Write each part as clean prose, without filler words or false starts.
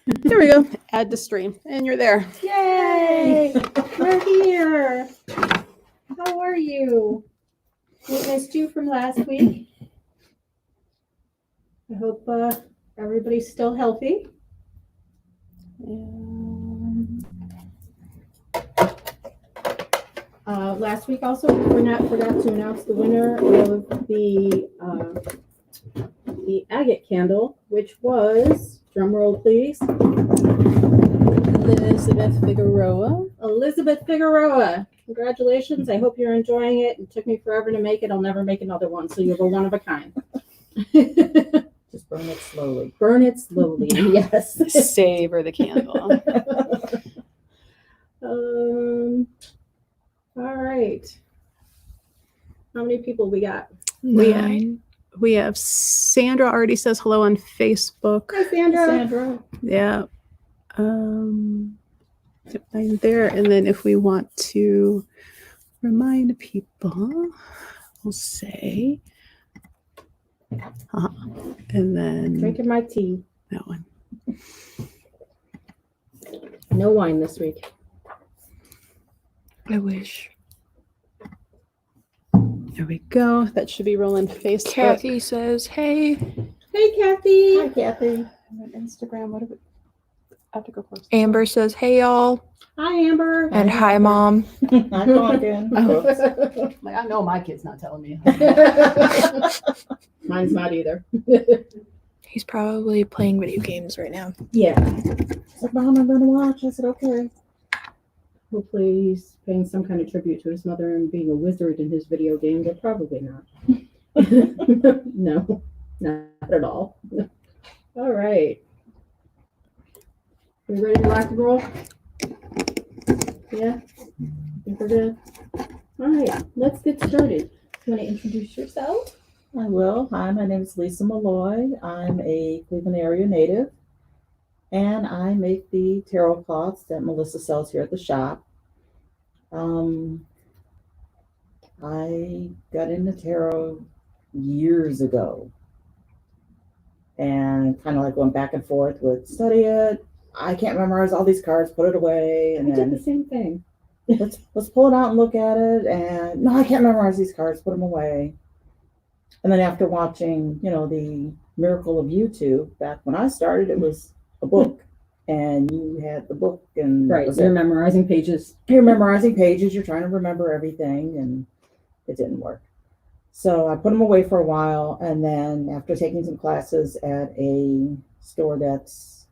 There we go. Add to stream. And you're there. Yay! We're here. How are you? We missed you from last week. I hope everybody's still healthy. Last week also, we forgot to announce the winner of the agate candle, which was, drum roll please, Elizabeth Figueroa. Elizabeth Figueroa. Congratulations. I hope you're enjoying it. It took me forever to make it. I'll never make another one, so you're a one of a kind. Just burn it slowly. Burn it slowly, yes. Savor the candle. All right. How many people we got? We have Sandra already says hello on Facebook. Hi, Sandra. Sandra. Yeah. Yep, I'm there. And then if we want to remind people, we'll say, and then Drinking my tea. that one. No wine this week. I wish. There we go. That should be rolling Facebook. Kathy says, hey. Hey, Kathy. Hi, Kathy. And then Instagram. What have we? I have to go first. Amber says, hey, y'all. Hi, Amber. And hi, Mom. I'm talking. Like, I know my kid's not telling me. Mine's not either. He's probably playing video games right now. Yeah. It's like, Mom, I'm going to watch. I said, okay. Hopefully he's paying some kind of tribute to his mother and being a wizard in his video game, but probably not. No, not at all. All right. We ready to rock and roll? Yeah? Think we're good? All right, let's get started. You want to introduce yourself? I will. Hi, my name is Lisa Mulloy. I'm a Cleveland area native, and I make the tarot cloths that Melissa sells here at the shop. I got into tarot years ago and kind of like went back and forth with study it. I can't memorize all these cards, put it away, and I did the same thing. let's pull it out and look at it. And no, I can't memorize these cards, put them away. And then after watching, the Miracle of YouTube, back when I started, it was a book. And you had the book, and Right, you're memorizing pages. You're memorizing pages. You're trying to remember everything, and it didn't work. So I put them away for a while, and then after taking some classes at a store that's,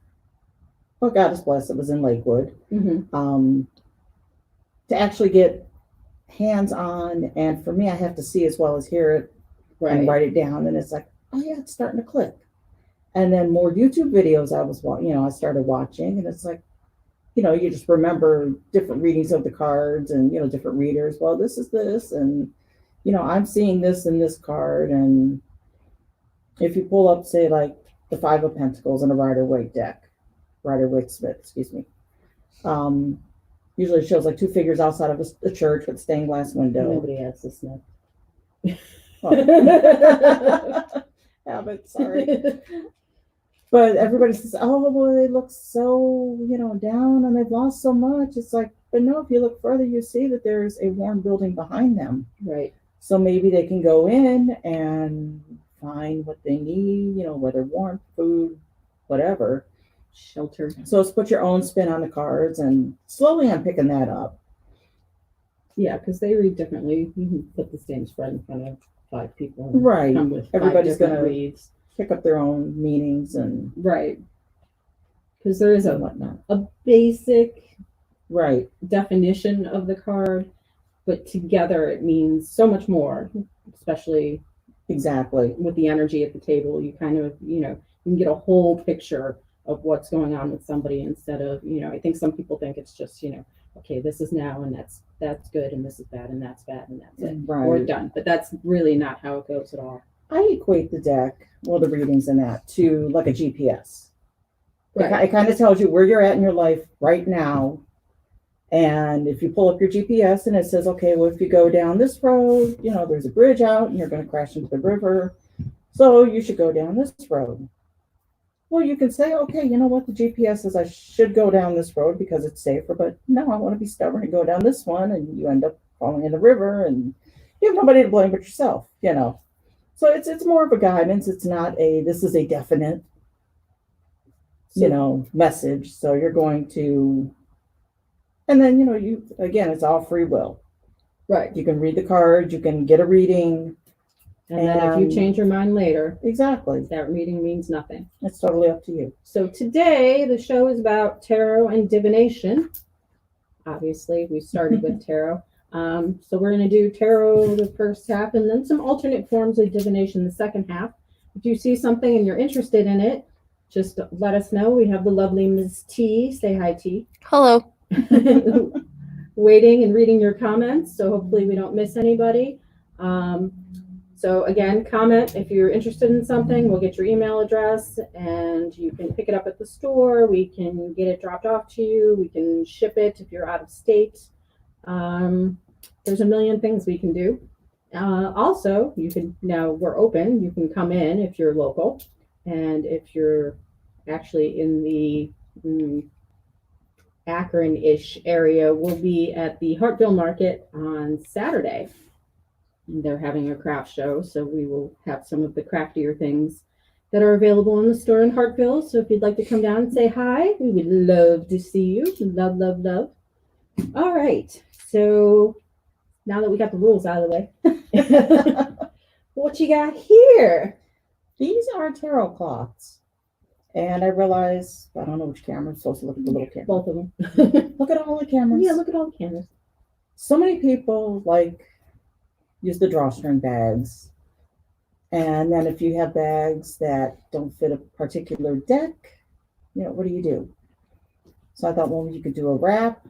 oh, God is blessed, it was in Lakewood, Mm-hmm. to actually get hands-on, and for me, I have to see as well as hear it and write it down, and it's like, oh yeah, it's starting to click. And then more YouTube videos I started watching, and it's like, you just remember different readings of the cards and, different readers. Well, this is this, and, I'm seeing this in this card. And if you pull up, say, like the Five of Pentacles in a Rider-Waite deck, Rider-Waite-Smith, excuse me. Usually it shows like two figures outside of a church with a stained glass window. Nobody has this now. Habit, sorry. But everybody says, oh, boy, they look so, down and they've lost so much. It's like, but no, if you look further, you see that there's a warm building behind them. Right. So maybe they can go in and find what they need, whether warmth, food, whatever. Shelter. So it's put your own spin on the cards, and slowly I'm picking that up. Yeah, because they read differently. You can put the same spread in front of 5 people. And Right. Come with Everybody's going to reads. pick up their own meanings and Right. Because there is whatnot. a basic Right. definition of the card, but together it means so much more, especially Exactly. with the energy at the table. You kind of, you can get a whole picture of what's going on with somebody instead of, I think some people think it's just, okay, this is now and that's good and this is bad and that's bad and that's it. Right. We're done. But that's really not how it goes at all. I equate the deck, well, the readings in that, to like a GPS. Right. It kind of tells you where you're at in your life right now. And if you pull up your GPS and it says, okay, well, if you go down this road, there's a bridge out and you're going to crash into the river. So you should go down this road. Well, you can say, okay, you know what? The GPS says I should go down this road because it's safer, but no, I want to be stubborn and go down this one, and you end up falling in the river, and you have nobody to blame but yourself, you know. So it's more of a guidance. It's not this is a definite, you know, message. So you're going to, and then, you know, again, it's all free will. Right. You can read the cards, you can get a reading. And then if you change your mind later, exactly, that reading means nothing. It's totally up to you. So today, the show is about tarot and divination. Obviously, we started with tarot. So we're going to do tarot the first half and then some alternate forms of divination the second half. If you see something and you're interested in it, just let us know. We have the lovely Ms. T. Say hi, T. Hello. Waiting and reading your comments. So hopefully we don't miss anybody. So again, comment if you're interested in something. We'll get your email address and you can pick it up at the store. We can get it dropped off to you. We can ship it if you're out of state. There's a million things we can do. Also, now we're open. You can come in if you're local. And if you're actually in the Akron-ish area, we'll be at the Hartville Market on Saturday. They're having a craft show, so we will have some of the craftier things that are available in the store in Hartville. So if you'd like to come down and say hi, we would love to see you. Love, love, love. All right. So now that we got the rules out of the way, what you got here? These are tarot cloths. And I realize, I don't know which camera, I'm supposed to look at the little camera. Both of them. Look at all the cameras. Yeah, look at all the cameras. So many people use the drawstring bags. And then if you have bags that don't fit a particular deck, you know, what do? So I thought, well, you could do a wrap,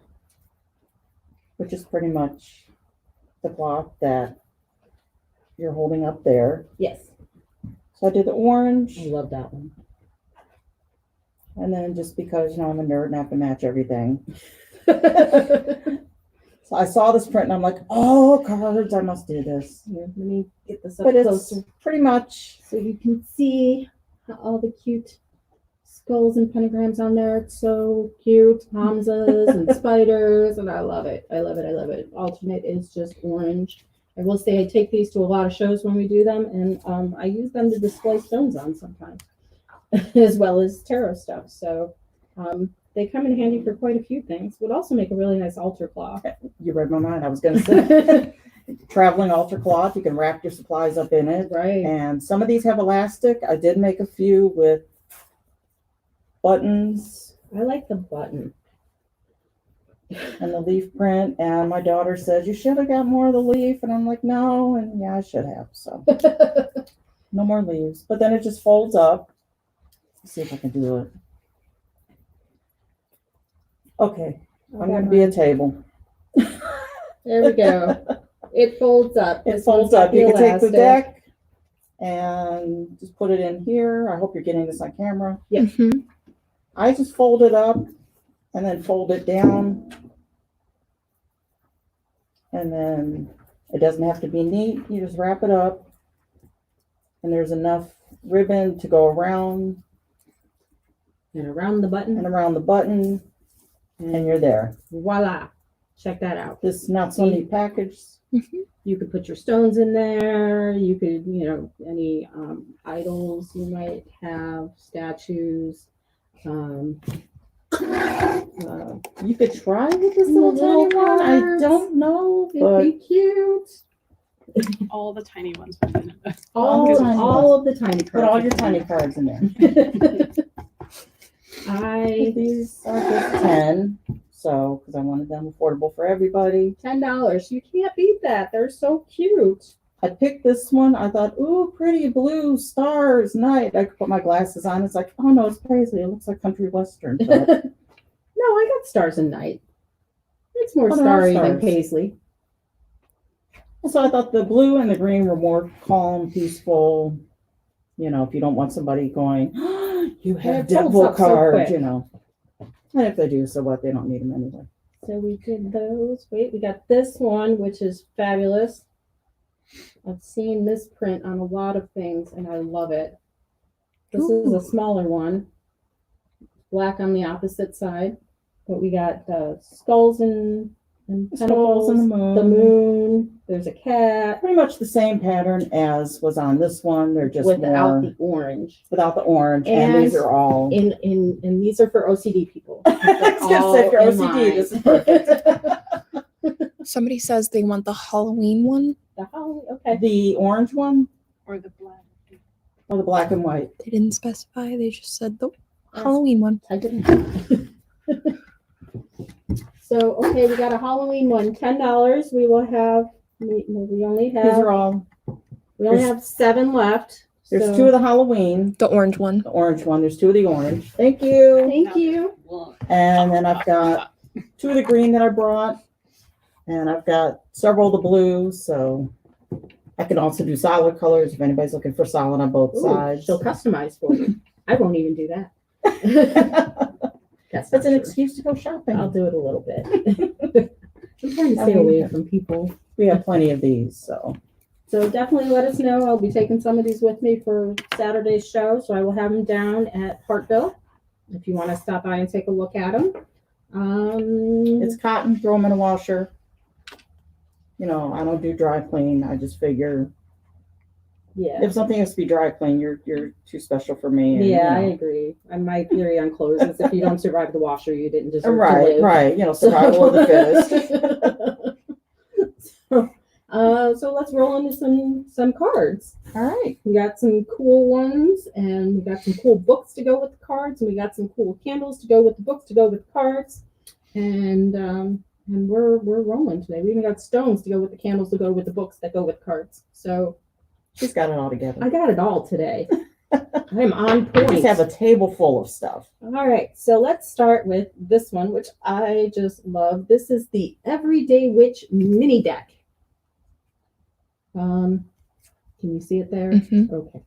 which is pretty much the cloth that you're holding up there. Yes. So I did the orange. I love that one. And then just because, you know, I'm a nerd and I have to match everything. So I saw this print and I'm like, oh, cards, I must do this. Here, let me get this up But closer it's pretty much, so you can see all the cute skulls and pentagrams on there. It's so cute. Hamzas and spiders, and I love it. I love it. I love it. Alternate is just orange. I will say I take these to a lot of shows when we do them, and I use them to display stones on sometimes, as well as tarot stuff. So they come in handy for quite a few things. Would also make a really nice altar cloth. you read my mind. I was going to say, traveling altar cloth. You can wrap your supplies up in it. Right. And some of these have elastic. I did make a few with buttons I like the button. and the leaf print. And my daughter says, you should have got more of the leaf. And I'm like, no. And yeah, I should have. So no more leaves. But then it just folds up. Let's see if I can do it. Okay. I'm going to be a table. There we go. It folds up. It This folds one's got up. You can take the elastic. deck and just put it in here. I hope you're getting this on camera. Yep. Mhm. I just fold it up and then fold it down. And then it doesn't have to be neat. You just wrap it up. And there's enough ribbon to go around And around the button. and around the button. And you're there. Voila. Check that out. This not so neat package. You could put your stones in there. You could, any idols you might have, statues. You could try with this little tiny one. I cards. don't know, It'd but be cute. All the tiny ones within it. All the tiny All of the tiny cards. put all your tiny cards in there. These are just 10, so because I wanted them affordable for everybody. $10. You can't beat that. They're so cute. I picked this one. I thought, ooh, pretty blue stars, night. I could put my glasses on. It's like, oh no, it's Paisley. It looks like country western. But No, I got stars and night. It's more Oh, there are starry than stars. Paisley. so I thought the blue and the green were more calm, peaceful. If you don't want somebody going, you have it folds devil up so cards, quick. And if they do, so what? They don't need them anyway. So we did those. Wait, we got this one, which is fabulous. I've seen this print on a lot of things, and I love it. This is Ooh. a smaller one. Black on the opposite side. But we got skulls and Skulls pentacles, and the moon. the moon. There's a cat Pretty much the same pattern as was on this one. They're just without more the orange. without the orange, and these are all. And these are for OCD people. I was gonna say, if you're All in OCD, this is line. perfect. Somebody says they want the Halloween one. The Halloween, okay. The orange one Or the black. or the black and white? They didn't specify. They just said the Halloween one. I didn't. So, okay, we got a Halloween one, $10. We will have, we only These have, are all. we only there's- have 7 left. There's so- 2 of the Halloween, The orange one. the orange one. There's 2 of the orange. Thank you. Thank you. And then I've got 2 of the green that I brought, and I've got several of the blues. So I can also do solid colors if anybody's looking for solid on both Ooh, sides. she'll customize for you. I won't even do that. That's That's an true. excuse to go shopping. I'll do it a little bit. I'm trying to stay away from people. We have plenty of these, so. So definitely let us know. I'll be taking some of these with me for Saturday's show. So I will have them down at Parkville if you want to stop by and take a look at them. It's cotton, throw them in a washer. You know, I don't do dry clean. I just figure yeah. if something has to be dry clean, you're too special for me. And, Yeah, I you know. agree. And my theory on clothes is if you don't survive the washer, you didn't deserve to Right, live. right. You know, survival of the fittest. So let's roll into some cards. All right. We got some cool ones, and we got some cool books to go with the cards, and we got some cool candles to go with the books to go with the cards, and we're rolling today. We even got stones to go with the candles to go with the books that go with cards. So She's got it all together. I got it all today. I'm on point. We just have a table full of stuff. All right, so let's start with this one, which I just love. This is the Everyday Witch mini deck. Can you see it there? Mhm. Okay.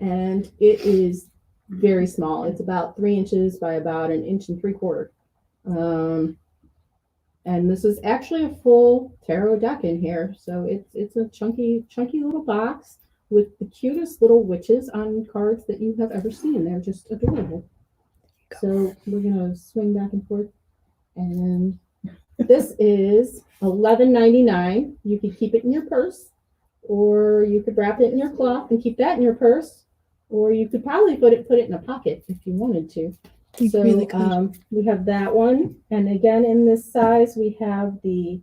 And it is very small. It's about 3 inches by about 1 3/4 inches. And this is actually a full tarot deck in here. So it's a chunky little box with the cutest little witches on cards that you have ever seen. They're just adorable. So we're gonna swing back and forth. And this is $11.99. You could keep it in your purse, or you could wrap it in your cloth and keep that in your purse, or you could probably put it in a pocket if you wanted to. You So really could. we have that one, and again in this size we have the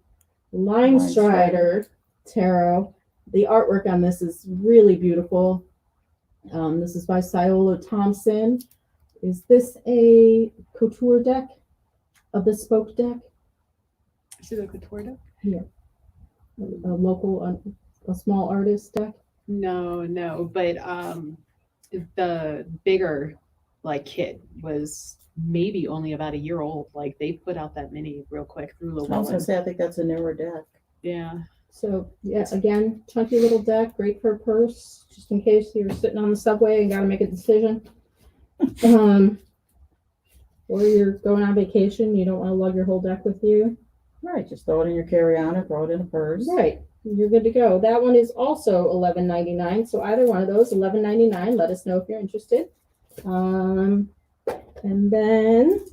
Line Strider Tarot. The artwork on this is really beautiful. This is by Ciola Thompson. Is this a couture deck? A bespoke deck? Is it a couture deck? A local, a small artist deck? No, but the bigger kit was maybe only about a year old. Like they put out that mini real quick through I was Llewellyn. gonna say, I think that's a newer deck. Yeah. So yeah, again, chunky little deck, great for a purse, just in case you're sitting on the subway and got to make a decision. Or you're going on vacation, you don't want to lug your whole deck with you. Right, just throw it in your carry-on or throw it in a purse. Right, you're good to go. That one is also $11.99. So either one of those, $11.99. Let us know if you're interested. And then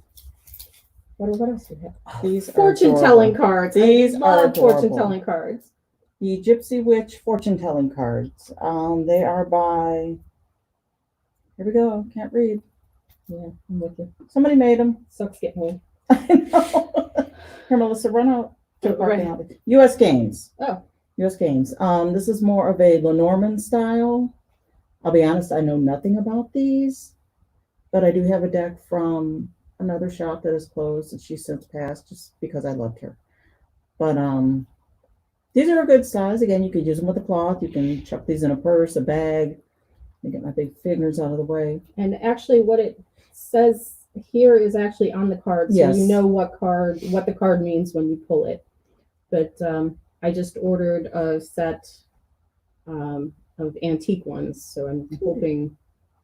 what else do we have? These are Fortune telling adorable. cards. These I are love fortune adorable. telling cards. The Gypsy Witch fortune telling cards. They are by. Here we go. Can't read. Yeah, I'm with you. Somebody made them. Sucks getting old. I know. Here, Melissa, run out. to the parking Right. lot. U.S. Games. Oh. U.S. Games. This is more of a Lenormand style. I'll be honest, I know nothing about these, but I do have a deck from another shop that is closed and she's since passed just because I loved her. But these are a good size. Again, you could use them with a cloth. You can chuck these in a purse, a bag. Let me get my big fingers out of the way. And actually what it says here is actually on the card, so Yes. you know what the card means when you pull it. But I just ordered a set of antique ones, so I'm hoping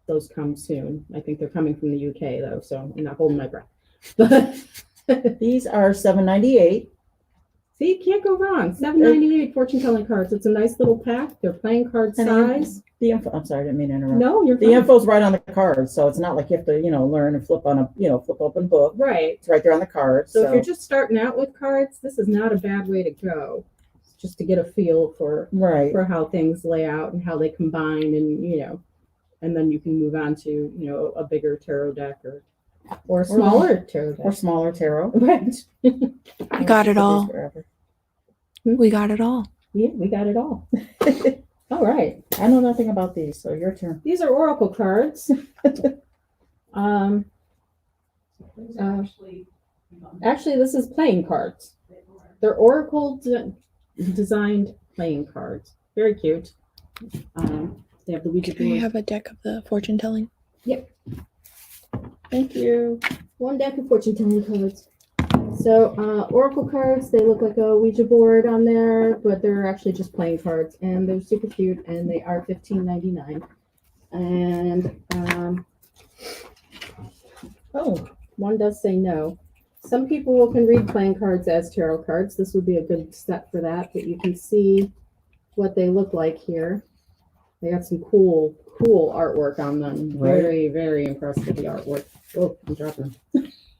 those come soon. I think they're coming from the UK though, so I'm not holding my breath. But These are $7.98. See, you can't go wrong. $7.98 fortune telling cards. It's a nice little pack. They're playing card And size. the info, I'm sorry, I didn't mean to interrupt. No, you're The fine. info's right on the card, so it's not like you have to, learn and flip on a, flip open book. Right. It's right there on the card. So if you're just starting out with cards, this is not a bad way to go. Just to get a feel for right. how things lay out and how they combine, and and then you can move on to a bigger tarot deck or a smaller tarot deck. Or smaller tarot. Right. We got it all. We got it all. Yeah, we got it all. All right. I know nothing about these, so your turn. These are oracle cards. Actually, this is playing cards. They're oracle designed playing cards. Very cute. They have the Ouija Can I board. have a deck of the fortune telling? Thank you. One deck of fortune telling cards. So oracle cards, they look like a Ouija board on there, but they're actually just playing cards, and they're super cute, and they are $15.99. And one does say no. Some people can read playing cards as tarot cards. This would be a good set for that, but you can see what they look like here. They got some cool artwork on them. Right. Very, very impressed with the artwork. Oh, I'm dropping.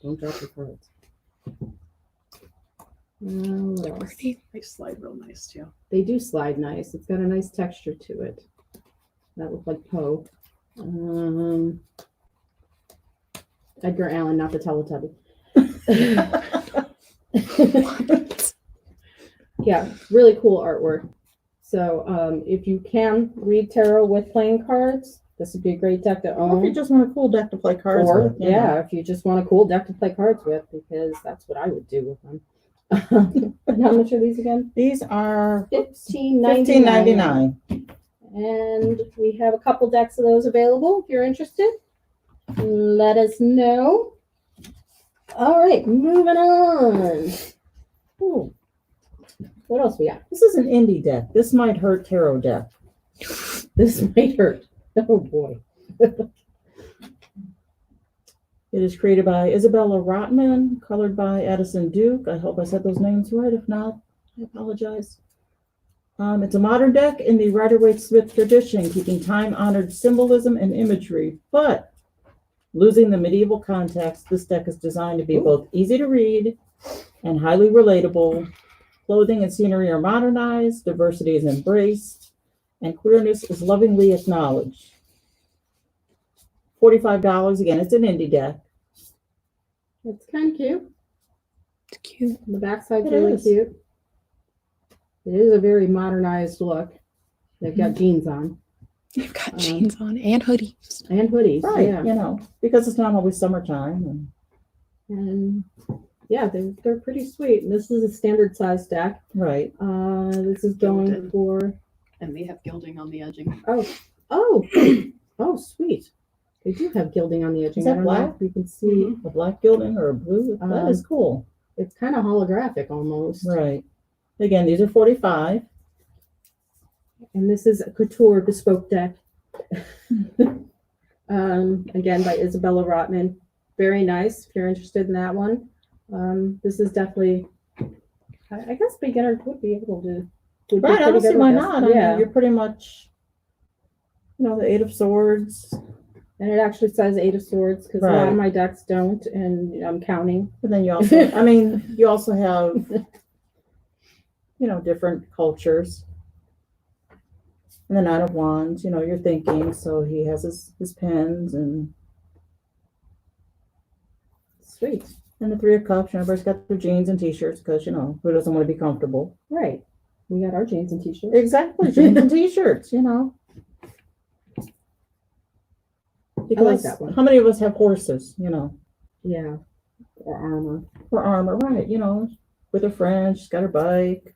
Don't drop your cards. What else? Pretty. They slide real nice too. They do slide nice. It's got a nice texture to it. That looks like Poe. Edgar Allan, not the Teletubby. Yeah, really cool artwork. So if you can read tarot with playing cards, this would be a great deck to Or if you own. just want a cool deck to play cards Or, with. if you just want a cool deck to play cards with, because that's what I would do with them. And how much are these again? These are $15.99. $15.99. And we have a couple decks of those available. If you're interested, let us know. All right, moving on. Ooh. What else we got? This is an indie deck. This might hurt tarot deck. This might hurt. Oh boy. It is created by Isabella Rotman, colored by Addison Duke. I hope I said those names right. If not, I apologize. It's a modern deck in the Rider-Waite-Smith tradition, keeping time-honored symbolism and imagery, but losing the medieval context. This deck is designed to be both easy to read and highly relatable. Clothing and scenery are modernized, diversity is embraced, and queerness is lovingly acknowledged. $45. Again, it's an indie deck. It's kind of cute. It's cute. The backside's It really is. cute. It is a very modernized look. They've got jeans on They've got jeans on and hoodies. and hoodies. Right, Yeah. because it's not always summertime. And yeah, they're pretty sweet. And this is a standard size deck. Right. This is going Gilded. for And they have gilding on the edging. oh sweet. They do have gilding on the edging. Is that I don't know black? if you can see. A black gilding or a blue. That is cool. It's kind of holographic almost. Right. Again, these are 45. And this is a couture bespoke deck. Again by Isabella Rotman. Very nice if you're interested in that one. This is definitely, I guess beginners would be able to. would be Right, I pretty don't see good why with this. not. I Yeah, mean, you're pretty much, the Eight of Swords. and it actually says Eight of Swords because a lot Right. of my decks don't, and I'm counting. And then you also, you also have, different cultures. And the Knight of Wands, you're thinking, so he has his pens and Sweet. the Three of Cups. Everybody's got their jeans and t-shirts because, who doesn't want to be comfortable? Right. We got our jeans and t-shirts. Exactly, jeans and t-shirts, Because that one. how many of us have horses, Yeah. Or armor. or armor, right? With a friend, she's got her bike.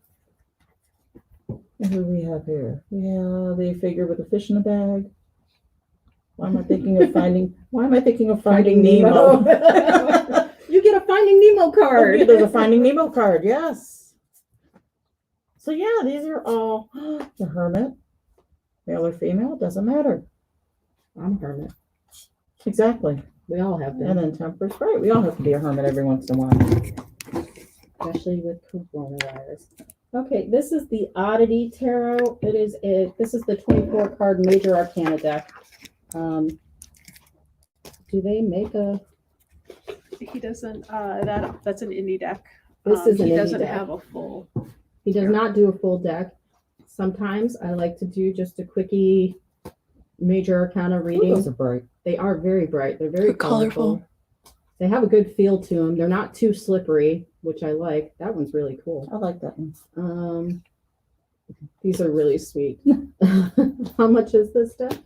And who do we have here? We have a figure with a fish in a bag. Why am I thinking of finding Nemo? You get a Finding Nemo Oh, card. yeah, there's a Finding Nemo card, yes. So yeah, these are all the Hermit, male or female, doesn't matter. I'm a hermit. Exactly. We all have And them. then Temperance, right? We all have to be a hermit every once in a while. especially with coronavirus. Okay, this is the Oddity Tarot. This is the 24 card Major Arcana deck. Do they make a? He doesn't. That's an indie deck. This is an he indie doesn't deck. have a full. He does not do a full deck. Sometimes I like to do just a quickie Major Arcana Ooh, reading. those are bright. They are very bright. They're very Colorful. colorful. They have a good feel to them. They're not too slippery, which I like. That one's really cool. I like that one. These are really sweet. How much is this deck?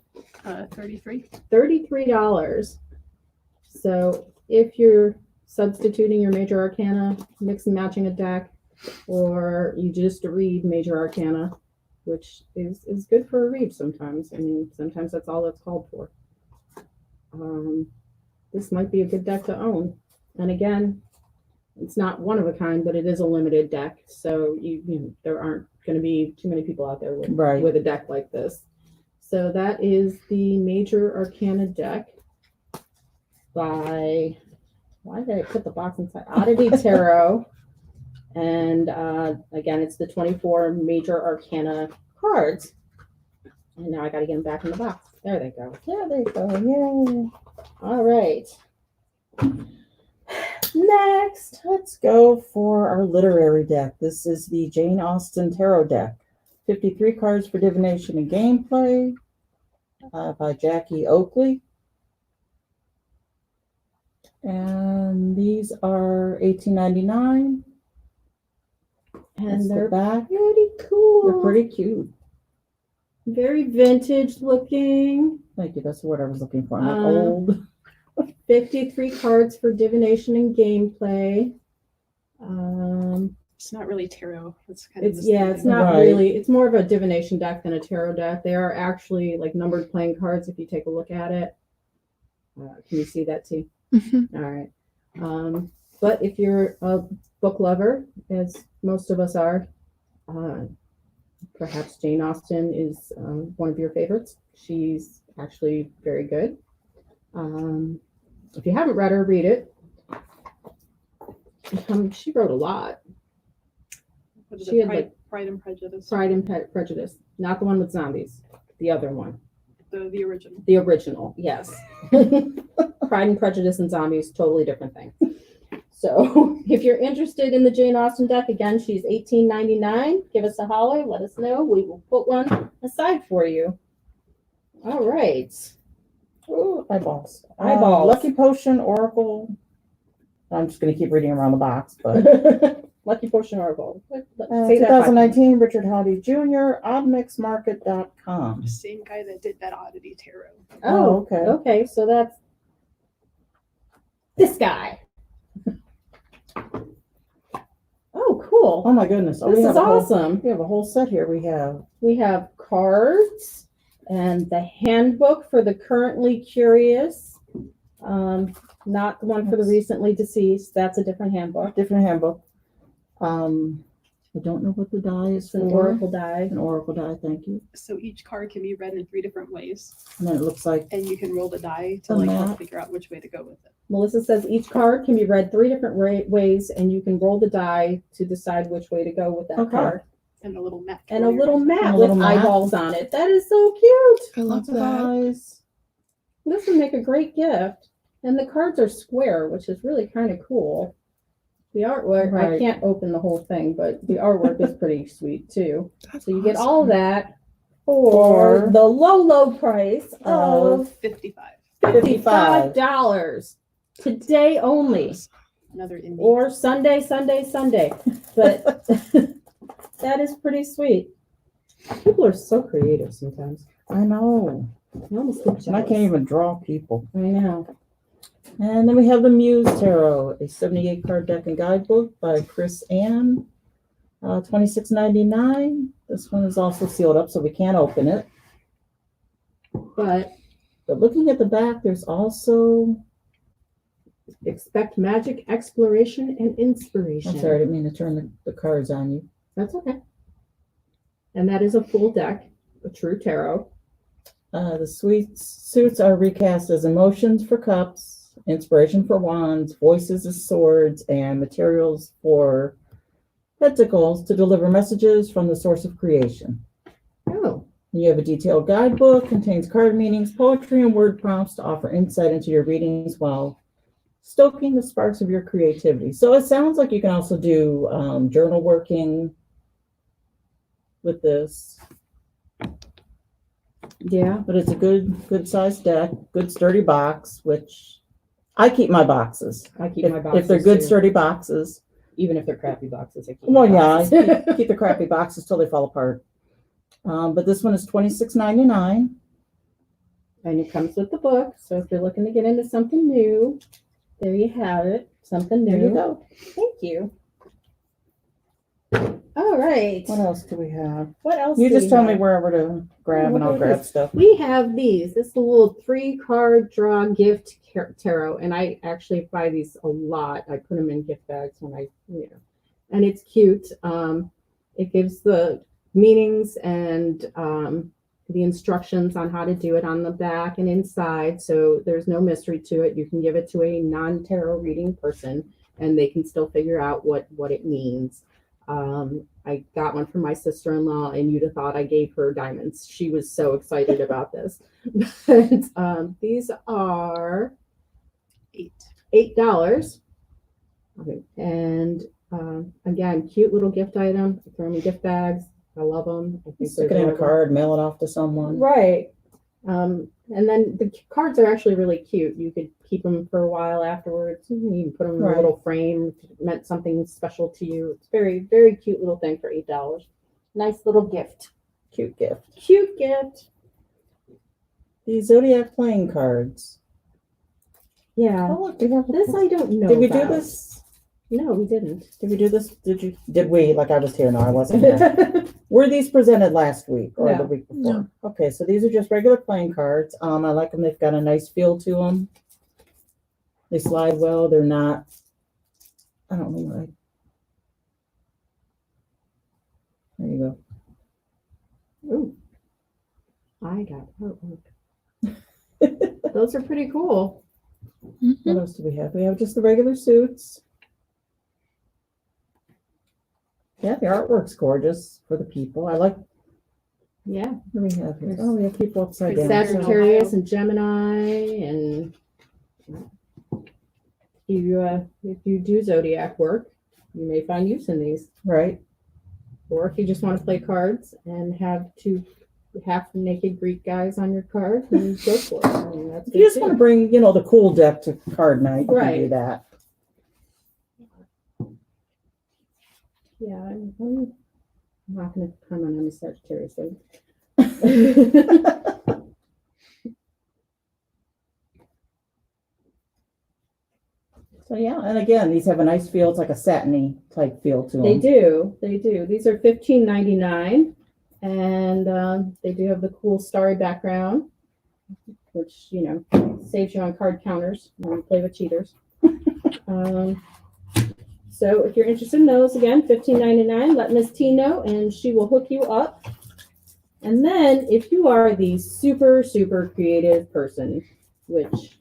33. $33. So if you're substituting your Major Arcana, mix and matching a deck, or you just read Major Arcana, which is good for a read sometimes. I mean, sometimes that's all it's called for. This might be a good deck to own. And again, it's not one of a kind, but it is a limited deck. So there aren't going to be too many people out there with a deck like this. So that is the Major Arcana deck by, why did I put the box inside? Oddity Tarot. And again, it's the 24 Major Arcana cards. And now I got to get them back in the box. There they go. There they go. Yay. All right. Next, let's go for our literary deck. This is the Jane Austen Tarot deck. 53 cards for divination and gameplay by Jackie Oakley. And these are $18.99. And they're back. pretty cool. They're pretty cute. Very vintage looking. Thank you. That's what I was looking for. I'm not Um, old. 53 cards for divination and gameplay. It's not really tarot. It's kind of. It's not Right. really. It's more of a divination deck than a tarot deck. They are actually like numbered playing cards if you take a look at it. Can you see that too? Mhm. All right. But if you're a book lover, as most of us are, perhaps Jane Austen is one of your favorites. She's actually very good. If you haven't read her, read it. She wrote a lot. What is she it? had, Pride and Prejudice. Pride and Prejudice, not the one with zombies, the other one, The original. the original. Yes, Pride and Prejudice and zombies, totally different thing. So if you're interested in the Jane Austen deck, again, she's $18.99. Give us a holler. Let us know. We will put one aside for you. All right. Ooh, eyeballs. Eyeballs. Lucky Potion, Oracle. I'm just going to keep reading around the box, but Lucky Potion Oracle. Say that 2019, Richard Howdy Jr., oddmixmarket.com. Same guy that did that Oddity Tarot. Oh, okay. Okay, so that's this guy. Oh, cool. Oh my goodness. Oh, This we is have a whole- awesome. We have a whole set here. We have cards and the handbook for the currently curious. Not the one for the recently deceased. That's a different handbook. Different handbook. I don't know what the die is It's an for. oracle die. An oracle die, thank you. So each card can be read in 3 different ways, And then it looks like and you can roll the die to A like map. help figure out which way to go with it. Melissa says each card can be read 3 different ways, and you can roll the die to decide which way to go with that Okay. card. And a little map. And a little map And a with little map. eyeballs on it. That is so cute. I love lots of that. eyes. This would make a great gift. And the cards are square, which is really kind of cool. The artwork, I Right. can't open the whole thing, but the artwork is pretty sweet too. That's So you get awesome. all that for the low price of 55. $55 today only, Another indie. or Sunday. But that is pretty sweet. People are so creative sometimes. I know. I almost get And I can't jealous. even draw people. I know. And then we have the Muse Tarot, a 78 card deck and guidebook by Chris Ann, $26.99. This one is also sealed up, so we can't open it. But But looking at the back, there's also, expect magic, exploration, and inspiration. I'm sorry, I didn't mean to turn the cards on you. That's okay. And that is a full deck, a true tarot. The suits are recast as emotions for cups, inspiration for wands, voices as swords, and materials for Pentacles, to deliver messages from the source of creation. Oh, You have a detailed guidebook, contains card meanings, poetry, and word prompts to offer insight into your readings while stoking the sparks of your creativity. So it sounds like you can also do journal working with this. yeah. But it's a good sized deck, good sturdy box, which I keep my boxes. I keep my If boxes they're good too. sturdy boxes. Even if they're crappy boxes, I keep Well, my yeah, boxes. keep the crappy boxes till they fall apart. But this one is $26.99. And it comes with the book. So if you're looking to get into something new, there you have it. Something new. There you go. Thank you. All right. What else do we have? What else? You do just we tell me have? wherever to grab, and I'll grab stuff. We have these. This is a little 3-card draw gift tarot, and I actually buy these a lot. I put them in gift bags when and it's cute. It gives the meanings and the instructions on how to do it on the back and inside, so there's no mystery to it. You can give it to a non-tarot reading person, and they can still figure out what it means. I got one for my sister-in-law, and you'd have thought I gave her diamonds. She was so excited about this. But these are $8. Okay. And again, cute little gift item. Throw them in gift bags. I love them. I think Stick it in a card, mail it off to someone. Right. And then the cards are actually really cute. You could keep them for a while afterwards. You can put them in a little frame if it meant something special to you. It's very, very cute little thing for $8. Nice little gift. Cute gift. Cute gift. The Zodiac playing cards. Yeah. Oh, look, we have This I don't know. Did we do about. this? No, we didn't. Did we do this? Did we? Like I was here. No, I wasn't here. Were these presented last week or the No. week before? Okay, so these are just regular playing cards. I like them. They've got a nice feel to them. They slide well. They're not. I don't know why. There you go. Ooh. I got artwork. Those are pretty cool. What else do we have? We have just the regular suits. Yeah, the artwork's gorgeous for the people. I like. Yeah. What do we have here? Oh, we have people upside down. Sagittarius and Gemini, and if you do zodiac work, you may find use in these. Right. Or if you just want to play cards and have 2 half-naked Greek guys on your card, then go for it. I mean, that's If you just want to bring, the cool deck to card night, you Right. can do that. Yeah, I'm not going to comment on the Sagittarius thing. So yeah, and again, these have a nice feel. It's like a satiny type feel to them. They do. These are $15.99, and they do have the cool starry background, which saves you on card counters when you play with cheaters. So if you're interested in those, again, $15.99. Let Miss T know, and she will hook you up. And then if you are the super, super creative person, which,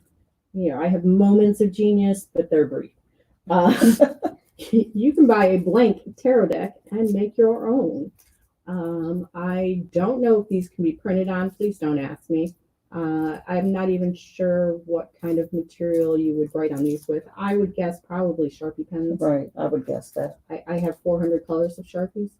I have moments of genius, but they're brief. You can buy a blank tarot deck and make your own. I don't know if these can be printed on. Please don't ask me. I'm not even sure what kind of material you would write on these with. I would guess probably Sharpie pens. Right, I would guess that. I have 400 colors of Sharpies.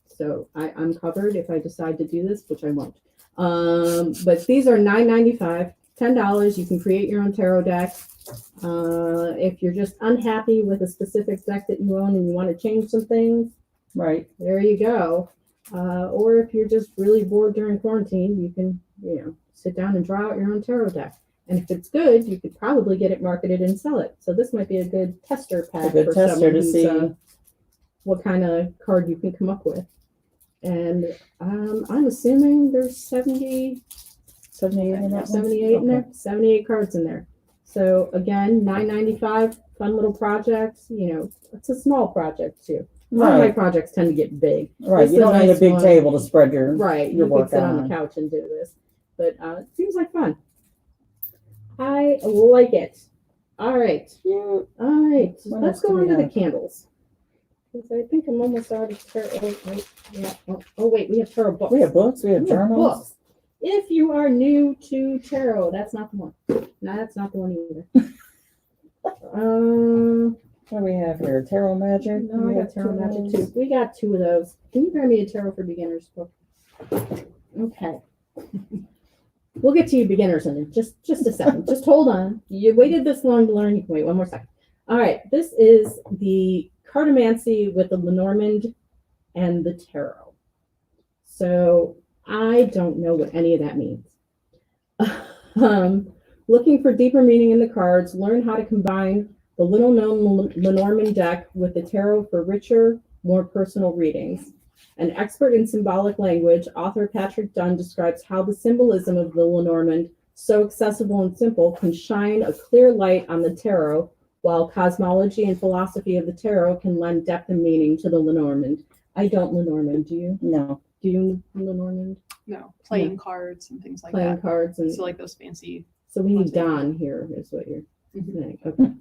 So I'm covered if I decide to do this, which I won't. But these are $9.95, $10. You can create your own tarot deck. If you're just unhappy with a specific deck that you own and you want to change some things, right, there you go. Or if you're just really bored during quarantine, you can, sit down and draw out your own tarot deck. And if it's good, you could probably get it marketed and sell it. So this might be a good tester pack a good for tester someone to who's, see what kind of card you can come up with. And I'm assuming there's 78 in there. 78 cards in there. So again, $9.95, fun little project. It's a small project too. A lot of my projects tend to get big. Right, This you is a don't need a nice big one. table to spread your Right, your you work could sit on on. the couch and do this. But it seems like fun. I like it. All right. Cute. All right. What Let's else do go we on to the have? candles. 'Cause I think I'm almost out of tarot. Oh, wait, yeah. Oh, wait, we have tarot books. We have books, we have We have journals. books. If you are new to tarot, that's not the one. No, that's not the one either. What do we have here? Tarot Magic? No, I We got have Tarot Magic those. too. We got 2 of those. Can you grab me a Tarot for Beginners book? Okay. We'll get to you beginners in just a second. Just hold on. You waited this long to learn. You can wait one more second. All right. This is the Cartomancy with the Lenormand and the Tarot. So I don't know what any of that means. Looking for deeper meaning in the cards, learn how to combine the little-known Lenormand deck with the tarot for richer, more personal readings. An expert in symbolic language, author Patrick Dunn describes how the symbolism of the Lenormand, so accessible and simple, can shine a clear light on the tarot, while cosmology and philosophy of the tarot can lend depth and meaning to the Lenormand. I don't Lenormand, do you? No. Do you Lenormand? No, playing cards and things like Playing that. cards and So like those fancy. so we need ones that- Don here, is what you're Mhm. saying. Okay.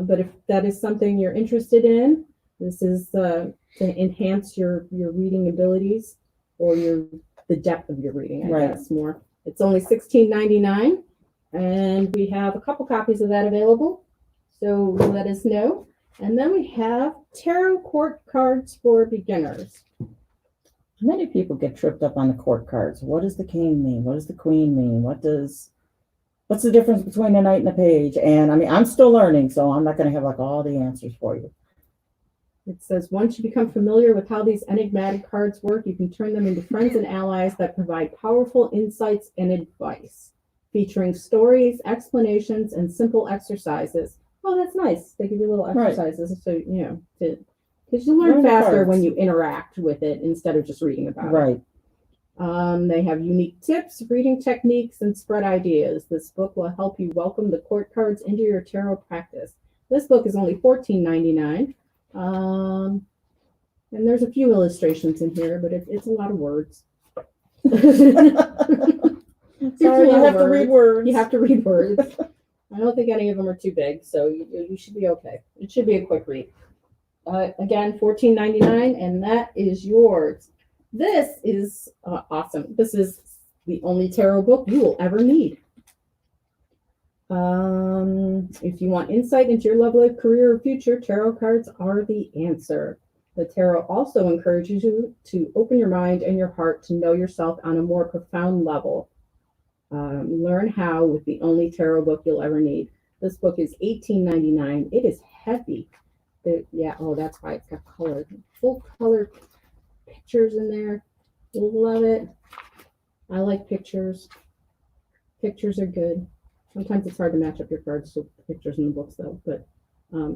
But if that is something you're interested in, this is to enhance your reading abilities or the depth of your reading, I Right. guess more. It's only $16.99, and we have a couple copies of that available. So let us know. And then we have tarot court cards for beginners. Many people get tripped up on the court cards. What does the king mean? What does the queen mean? What's the difference between a knight and a page? And I mean, I'm still learning, so I'm not going to have like all the answers for you. It says, once you become familiar with how these enigmatic cards work, you can turn them into friends and allies that provide powerful insights and advice, featuring stories, explanations, and simple exercises. Oh, that's nice. They give you little Right. exercises, so, because you learn Learn the faster cards. when you interact with it instead of just reading about it. Right. They have unique tips, reading techniques, and spread ideas. This book will help you welcome the court cards into your tarot practice. This book is only $14.99. And there's a few illustrations in here, but it's a lot of words. Sorry, you have to read words. You have to read words. I don't think any of them are too big, so you should be okay. It should be a quick read. Again, $14.99, and that is yours. This is awesome. This is the only tarot book you will ever need. If you want insight into your love life, career, or future, tarot cards are the answer. The tarot also encourages you to open your mind and your heart to know yourself on a more profound level. Learn how with the only tarot book you'll ever need. This book is $18.99. It is heavy. That's why it's got full color pictures in there. Love it. I like pictures. Pictures are good. Sometimes it's hard to match up your cards to pictures in the books, though. But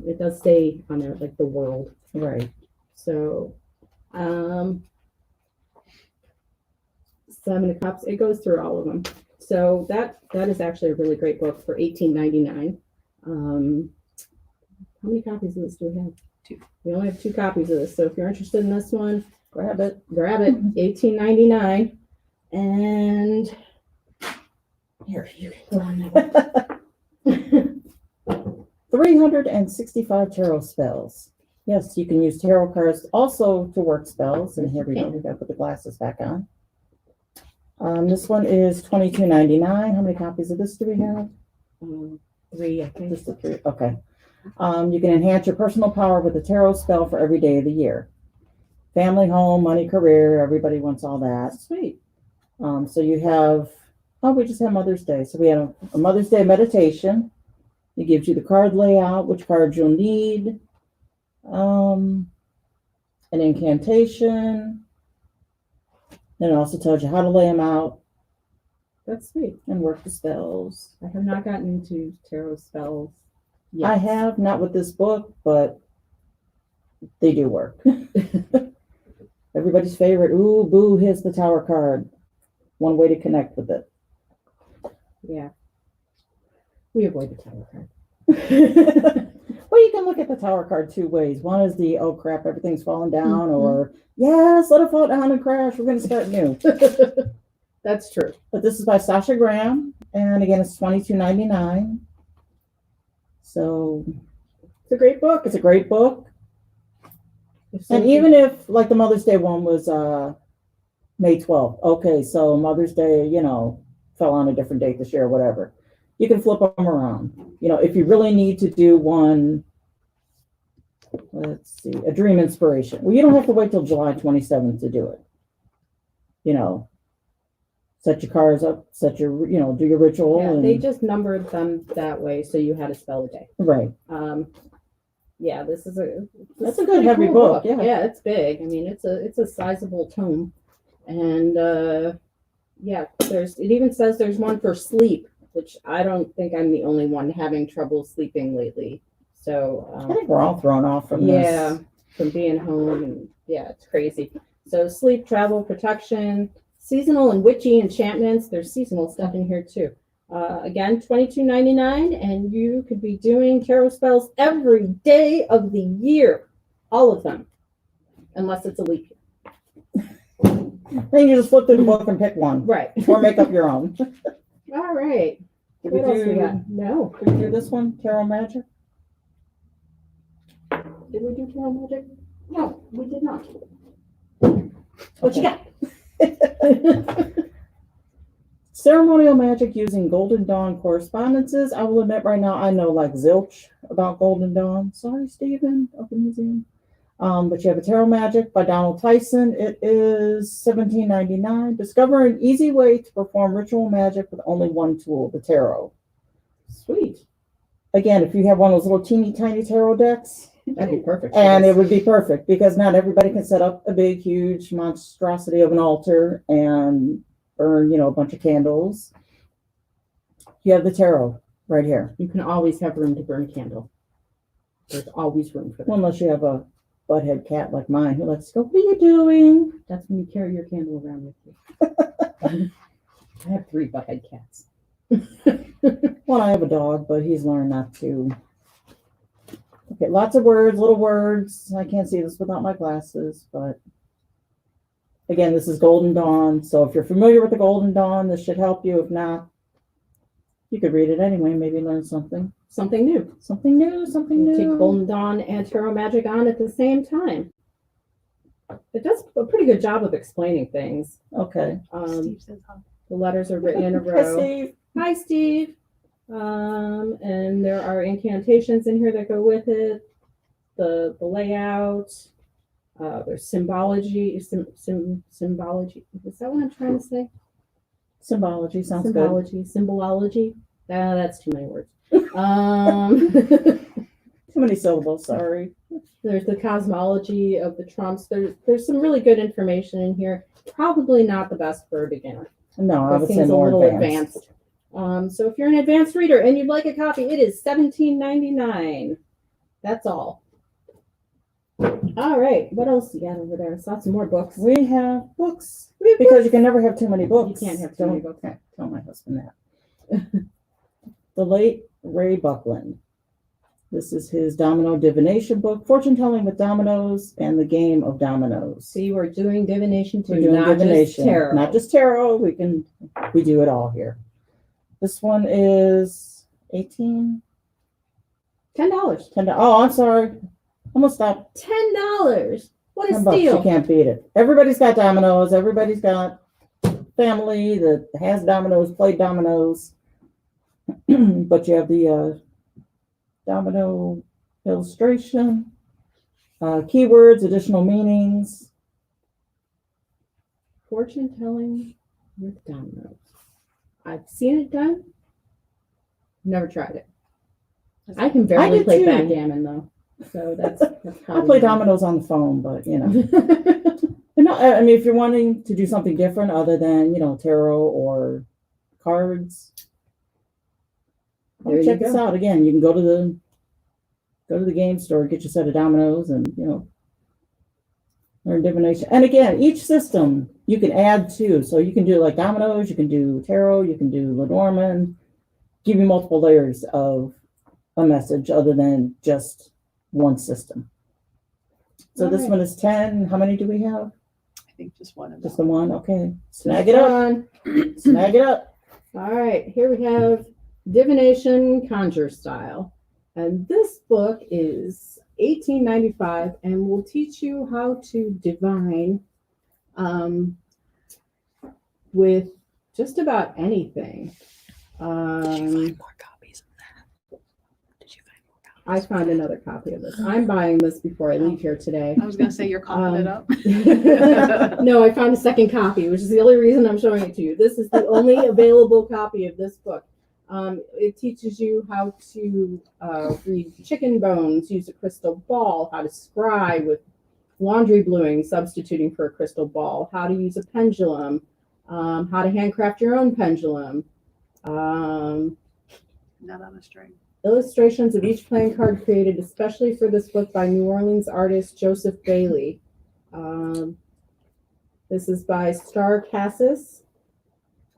it does stay on there, like the world. Right. So, 7 of Cups. It goes through all of them. So that is actually a really great book for $18.99. How many copies of this do we have? 2. We only have 2 copies of this. So if you're interested in this one, Grab it. grab it. $18.99. And here, you can go on that one. 365 tarot spells. Yes, you can use tarot cards also to work spells. And here we go. We got to put the glasses back on. This one is $22.99. How many copies of this do we have? 3, I think. Just the 3. Okay. You can enhance your personal power with a tarot spell for every day of the year. Family, home, money, career. Everybody wants all that. Sweet. So you have, we just had Mother's Day. So we had a Mother's Day meditation. It gives you the card layout, which cards you'll need, an incantation. Then it also tells you how to lay them out That's sweet. and work the spells. I have not gotten into tarot spells yet. I have, not with this book, but they do work. Everybody's favorite, ooh, boo, here's the Tower card. One way to connect with it. Yeah. We avoid the tarot card. Well, you can look at the Tower card 2 ways. One is the, oh crap, everything's falling down, or yes, let it fall down and crash. We're going to start new. That's true. But this is by Sasha Graham, and again, it's $22.99. So It's a great book. It's a great book. If And something- even if, like, the Mother's Day one was May 12th, okay, so Mother's Day, fell on a different date this year or whatever. You can flip them around. If you really need to do one, let's see, a dream inspiration. Well, you don't have to wait till July 27th to do it. Set your cards up, do your ritual. yeah, and, they just numbered them that way, so you had to spell a day. right. Yeah, this is a That's a good pretty heavy cool book, yeah. Yeah, it's big. I mean, it's a sizable tome, and yeah, it even says there's one for sleep, which I don't think I'm the only one having trouble sleeping lately. So I think we're all thrown off from yeah, this. from being home, and yeah, it's crazy. So sleep, travel, protection, seasonal and witchy enchantments. There's seasonal stuff in here too. Again, $22.99, and you could be doing tarot spells every day of the year, all of them, unless it's a leap year. Then you just flip through the book and pick one, Right. or make up your own. All right. Did What else we we got? No. do this one, Tarot Magic? Did we do tarot magic? No, we did not. What you got? Ceremonial magic using Golden Dawn correspondences. I will admit right now, I know like zilch about Golden Dawn. Sorry, Stephen, of the museum. But you have a Tarot Magic by Donald Tyson. It is $17.99. Discover an easy way to perform ritual magic with only one tool, the tarot. Sweet. Again, if you have one of those little teeny tiny tarot decks, That'd be perfect. and it would be perfect because not everybody can set up a big, huge monstrosity of an altar and burn, a bunch of candles. You have the tarot right here. You can always have room to burn a candle. There's always room for that. Well, unless you have a butthead cat like mine who likes to go, "What are you doing?" That's when you carry your candle around with you. I have 3 butthead cats. Well, I have a dog, but he's learned not to. Okay, lots of words, little words. I can't see this without my glasses, but again, this is Golden Dawn. So if you're familiar with the Golden Dawn, this should help you. If not, you could read it anyway, maybe learn something. Something new. Something new, something You take new. Golden Dawn and Tarot Magic on at the same time. It does a pretty good job of explaining things. Okay. Steve says hi. The letters are written in a Hi, row. Steve. Hi, Steve. And there are incantations in here that go with it. The layout. There's symbology. Symbology. Is that what I'm trying to say? Symbology sounds good. Symbology. Symbology. That's too many words. Too many syllables, sorry. There's the cosmology of the trumps. There's some really good information in here. Probably not the best for a beginner. No, I It would say seems a more little advanced. advanced. So if you're an advanced reader and you'd like a copy, it is $17.99. That's all. All right. What else you got over there? I saw some more books. We have books. We have Because you can never have too many books. You can't have too many books. Don't tell my husband that. The late Ray Buckland. This is his Domino Divination book, Fortune Telling with Dominoes and the Game of Dominoes. See, we're doing divination too, We're doing not divination, just tarot. not just tarot. We do it all here. This one is $18. $10. Oh, I'm sorry. I'm gonna stop. $10. What a $10. You steal! can't beat it. Everybody's got dominoes. Everybody's got family that has dominoes, played dominoes. But you have the domino illustration, keywords, additional meanings. Fortune telling with dominoes. I've seen it done. Never tried it. I can barely did play too. backgammon though, so that's I probably play dominoes on the phone, but I mean, if you're wanting to do something different other than tarot or cards, There you check this go. out. Again, you can go to the game store, get your set of dominoes, and learn divination. And again, each system you can add to. So you can do like dominoes, you can do tarot, you can do Lenormand. Give you multiple layers of a message other than just one system. So All this right. one is 10. How many do we have? I think just one of Just them. the one? Okay. Snag it up. Done. Snag it up. All right, here we have Divination Conjur style. And this book is $18.95 and will teach you how to divine with just about anything. Did you find more copies of that? Did you find more copies? I found another copy of this. I'm buying this before I leave here today. I was gonna say you're coughing it up. No, I found a second copy, which is the only reason I'm showing it to you. This is the only available copy of this book. It teaches you how to read chicken bones, use a crystal ball, how to scry with laundry bluing, substituting for a crystal ball, how to use a pendulum, how to handcraft your own pendulum, Not on a string. illustrations of each playing card created especially for this book by New Orleans artist Joseph Bailey. This is by Star Cassis,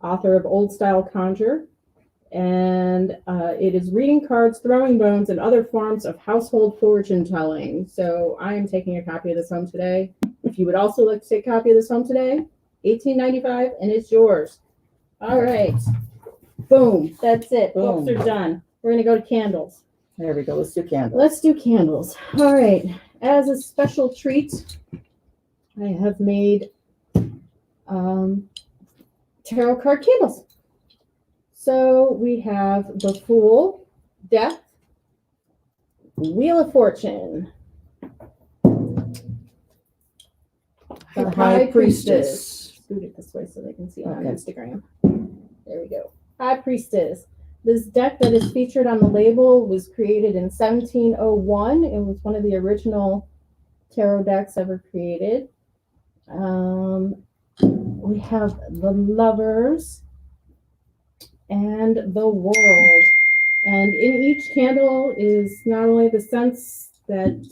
author of Old Style Conjur. And it is reading cards, throwing bones, and other forms of household fortune telling. So I am taking a copy of this home today. If you would also like to take a copy of this home today, $18.95, and it's yours. All right. Boom. That's it. Boom. Books are done. We're going to go to candles. There we go. Let's do candles. Let's do candles. All right. As a special treat, I have made tarot card candles. So we have the Fool, Death, Wheel of Fortune, the High Priestess. Scoot it this way so they can see it on Okay. Instagram. There we go. High Priestess. This deck that is featured on the label was created in 1701. It was one of the original tarot decks ever created. We have the Lovers and the World. And in each candle is not only the scents that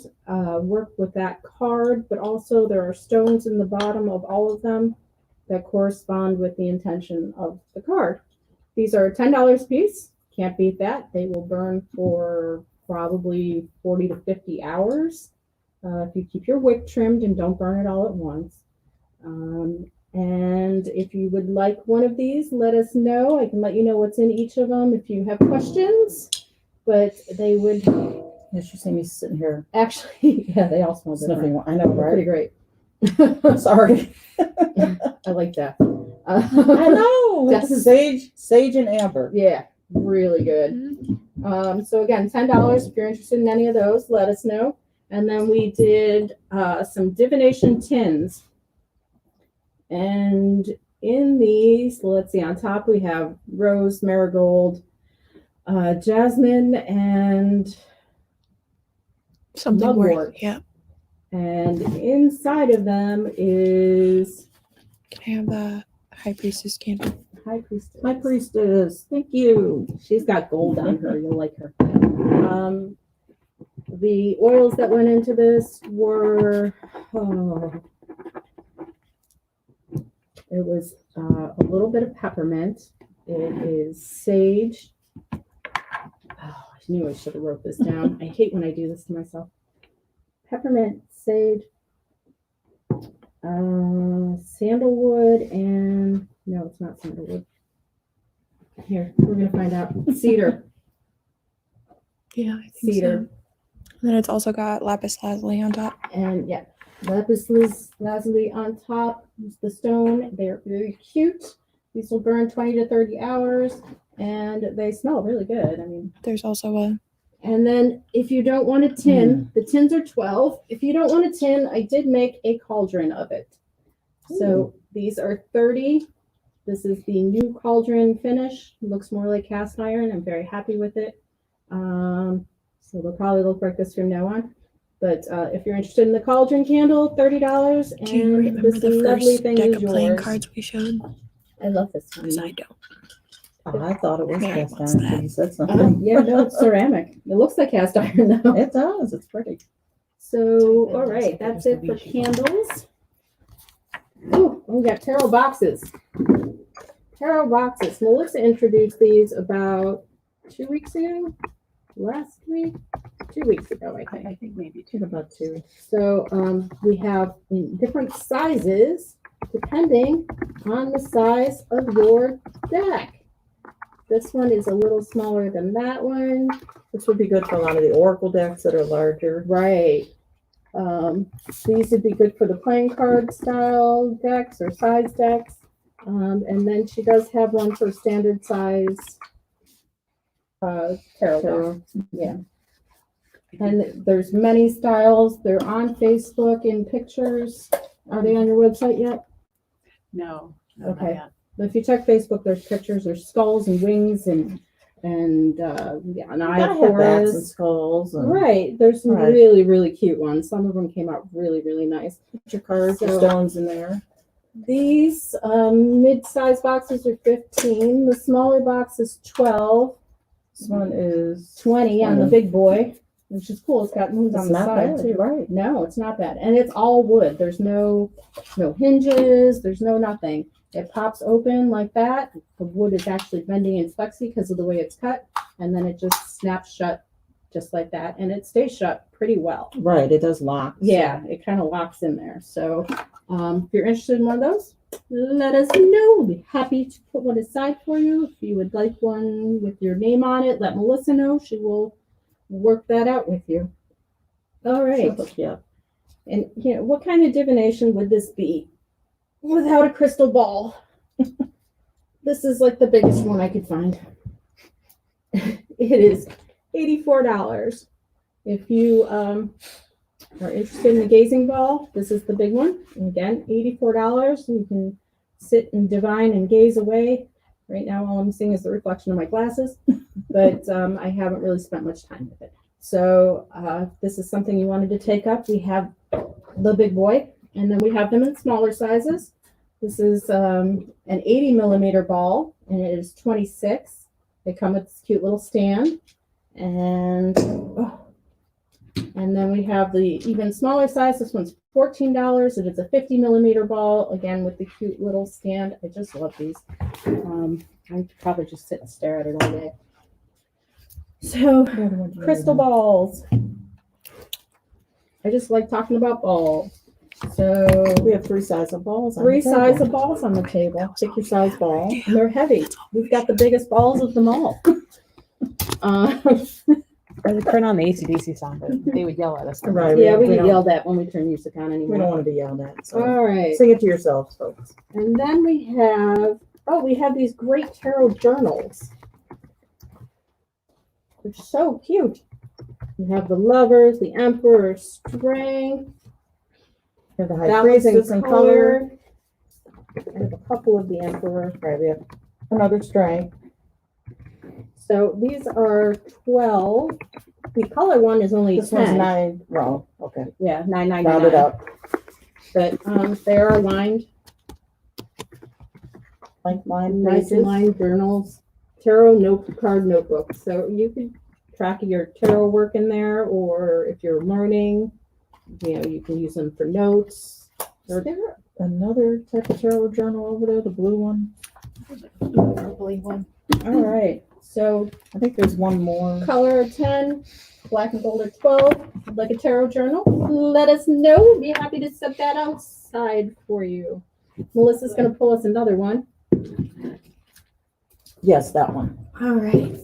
work with that card, but also there are stones in the bottom of all of them that correspond with the intention of the card. These are $10 a piece. Can't beat that. They will burn for probably 40 to 50 hours if you keep your wick trimmed and don't burn it all at once. And if you would like one of these, let us know. I can let you know what's in each of them if you have questions. But they would You should see me sitting here actually, yeah, they all smell different. sniffing. I know, They're pretty right? great. Sorry. I like that. I know. That's- It's sage and amber. Yeah, really good. So again, $10 if you're interested in any of those, let us know. And then we did some divination tins. And in these, let's see, on top we have rose, marigold, jasmine, and Something Mugwort. worth. Yeah. And inside of them is Can I have the High Priestess candle? High Priestess. My priestess. Thank you. She's got gold on her. You'll like her. The oils that went into this were, it was a little bit of peppermint. It is sage. Oh, I knew I should have wrote this down. I hate when I do this to myself. Peppermint, sage, sandalwood, and no, it's not sandalwood. Here, we're gonna find out. Cedar. Yeah, I think Cedar. so. And then it's also got lapis lazuli on top. And yeah, lapis lazuli on top is the stone. They're very cute. These will burn 20 to 30 hours and they smell really good. I mean, There's also a and then if you don't want a tin, the tins are 12. If you don't want a tin, I did make a cauldron of it. So these are 30. This is the new cauldron finish. Looks more like cast iron. I'm very happy with it. So they'll probably look like this from now on. But if you're interested in the cauldron candle, $30. Do you And remember this the lovely first thing deck is of playing yours. cards we showed? I love this one. Because I don't. Oh, I thought it was Mary cast wants iron. that. You said something. Yeah, no, it's ceramic. It looks like cast iron though. It does. It's pretty. So, all right, that's it for candles. Oh, we got tarot boxes. Tarot boxes. Melissa introduced these about 2 weeks ago. Last week? 2 weeks ago, I think. I think maybe Two about two. So we have in different sizes depending on the size of your deck. This one is a little smaller than that one. This would be good for a lot of the oracle decks that are larger. Right. These would be good for the playing card style decks or size decks. And then she does have one for standard size tarot deck. Yeah. And there's many styles. They're on Facebook in pictures. Are they on your website yet? No. Okay. If you check Facebook, there's pictures. There's skulls and wings and yeah, an eye You of gotta have bats and Horus. skulls. And Right. There's some Right. really, really cute ones. Some of them came out really, really nice. Put your cards, your So- stones in there. These mid-size boxes are 15. The smaller box is 12. This one is 20 on the big boy, which is cool. It's got moons It's on the not side bad, too. right. No, it's not bad. And it's all wood. There's no hinges. There's no nothing. It pops open like that. The wood is actually bending and flexy because of the way it's cut. And then it just snaps shut just like that. And it stays shut pretty well. Right, it does lock. so- Yeah, it kind of locks in there. So if you're interested in one of those, let us know. We'll be happy to put one aside for you. If you would like one with your name on it, let Melissa know. She will work that out with you. All right. Yeah. And what kind of divination would this be without a crystal ball? This is like the biggest one I could find. It is $84. If you are interested in the gazing ball, this is the big one. And again, $84. You can sit and divine and gaze away. Right now, all I'm seeing is the reflection of my glasses, but I haven't really spent much time with it. So if this is something you wanted to take up, we have the big boy, and then we have them in smaller sizes. This is an 80 millimeter ball, and it is 26. They come with this cute little stand, and then we have the even smaller size. This one's $14. It is a 50 millimeter ball, again with the cute little stand. I just love these. I could probably just sit and stare at it all day. So, crystal balls. I just like talking about balls. So We have 3 sizes of balls. on three the table. size of balls on the table. Pick your size ball. And they're heavy. We've got the biggest balls of them all. Or they turn on the AC/DC song, but they would yell at us. Right. Yeah, we we get don't- yelled at when we turn music on We anymore. don't want to be yelled at. So All right. sing it to yourselves, folks. And then we have these great tarot journals. They're so cute. You have the Lovers, the Emperor, Strength. We have the high That was priestess the in color. I have a couple of the Emperor. Right, we have another strength. So these are 12. The color one is only This 10. one's 9. Well, okay. Yeah, $9.99. Round it up. But they are lined, Like mine. nicely pages. lined journals, tarot card notebooks. So you can track your tarot work in there, or if you're learning, you can use them for notes. Is there another type of tarot journal over there, the blue one? Purpley one. All right. So I think there's one more. color 10, black and gold are 12. If you'd like a tarot journal, let us know. We'd be happy to set that outside for you. Melissa's going to pull us another one. Yes, that one. All right.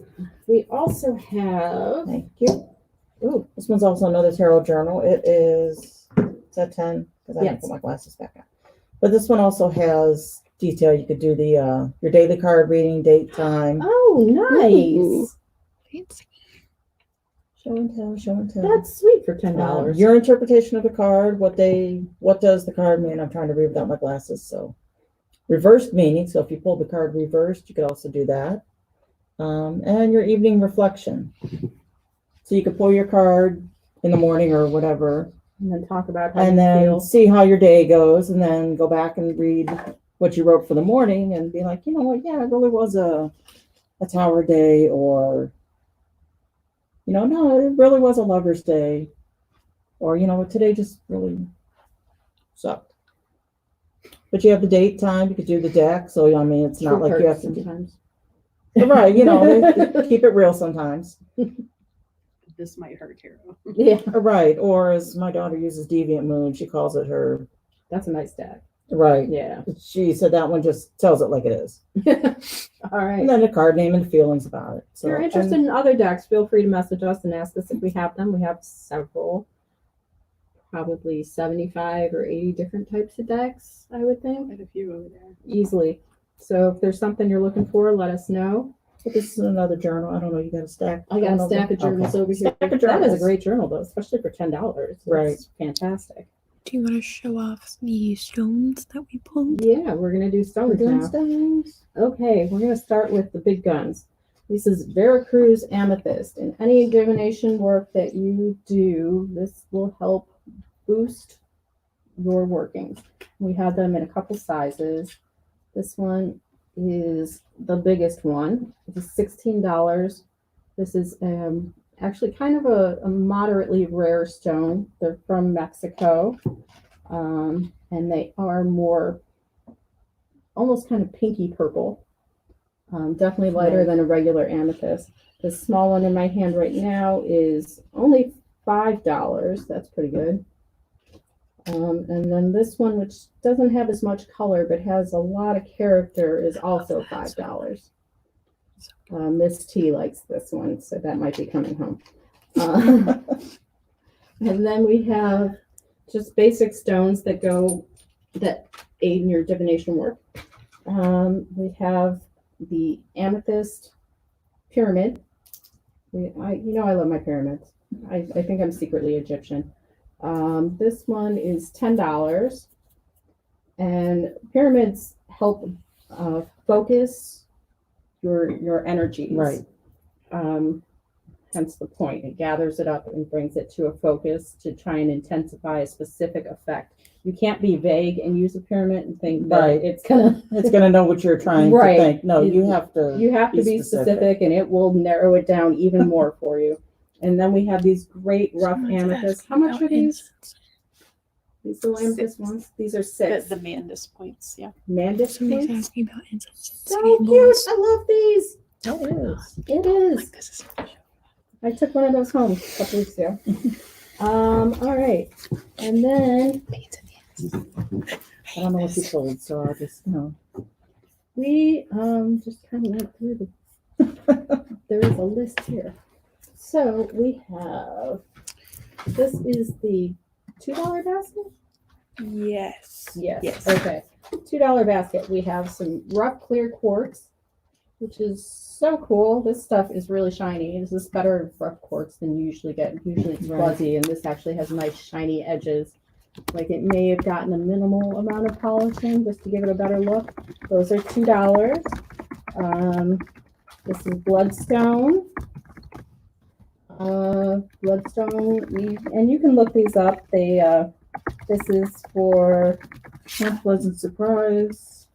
We also have, Thank you. ooh, This one's also another tarot journal. It's at 10 because I didn't Yes. put my glasses back on. But this one also has detail. You could do the your daily card reading, date, time. oh, nice. Fancy. Show and tell, show and tell. That's sweet for $10. Your interpretation of the card, what does the card mean? I'm trying to read without my glasses, so reversed meaning. So if you pull the card reversed, you could also do that. And your evening reflection. So you could pull your card in the morning or whatever, And then talk about how and you then feel. see how your day goes, and then go back and read what you wrote for the morning, and be like, you know what? Yeah, it really was a tower day, or no, it really was a lover's day, or today just really sucked. But you have the date, time. You could do the deck, so I mean, it's not True like hurts you have to sometimes. right. Keep it real sometimes. This might hurt tarot. Yeah, Right. Or as my daughter uses Deviant Moon, she calls it her that's a nice deck. Right. Yeah. She said that one just tells it like it is. All right. And then the card name and feelings about it. If you're interested in other decks, feel free to message us and ask us if we have them. We have several, probably 75 or 80 different types of decks, I would think, Quite a few over there. easily. So if there's something you're looking for, let us know. But this is another journal. I don't know. You got a stack. I got a going stack over? of journals Okay. over here. Stack of That is a journals. great journal, though, especially for $10. Right. It's fantastic. Do you want to show off the stones that we pulled? Yeah, we're going to do We're stones doing now. stones. Okay, we're going to start with the big guns. This is Veracruz Amethyst. In any divination work that you do, this will help boost your workings. We have them in a couple sizes. This one is the biggest one. It's $16. This is actually kind of a moderately rare stone. They're from Mexico, and they are more almost kind of pinky purple. Definitely lighter Right. than a regular amethyst. The small one in my hand right now is only $5. That's pretty good. And then this one, which doesn't have as much color but has a lot of character, is also $5. Miss T likes this one, so that might be coming home. And then we have just basic stones that aid in your divination work. We have the amethyst pyramid. I love my pyramids. I think I'm secretly Egyptian. This one is $10, and pyramids help focus your energies. Right. Hence the point. It gathers it up and brings it to a focus to try and intensify a specific effect. You can't be vague and use a pyramid and think that Right. it's gonna. It's going to know what you're trying Right. to think. No, You- you have to. You have to be specific, and it will narrow it down even more for you. And then we have these great rough Someone's amethysts. asking How much about are these? incense. These little amethyst ones? These are The, 6. the Mandus points, yeah. Mandus Somebody's points. asking about incense. So cute! I love these. It is. It is. This is I took one of those home a couple weeks ago. All right. And then I don't know what you told, so I'll just, we just kind of went through there is a list here. So we have, this is the $2 basket? Yes. Yes. Okay. $2 basket. We have some rough clear quartz, which is so cool. This stuff is really shiny. This is better rough quartz than you usually get. Usually it's Right. fuzzy, and this actually has nice shiny edges. Like it may have gotten a minimal amount of polishing just to give it a better look. Those are $2. This is bloodstone. And you can look these up. This is for unpleasant surprise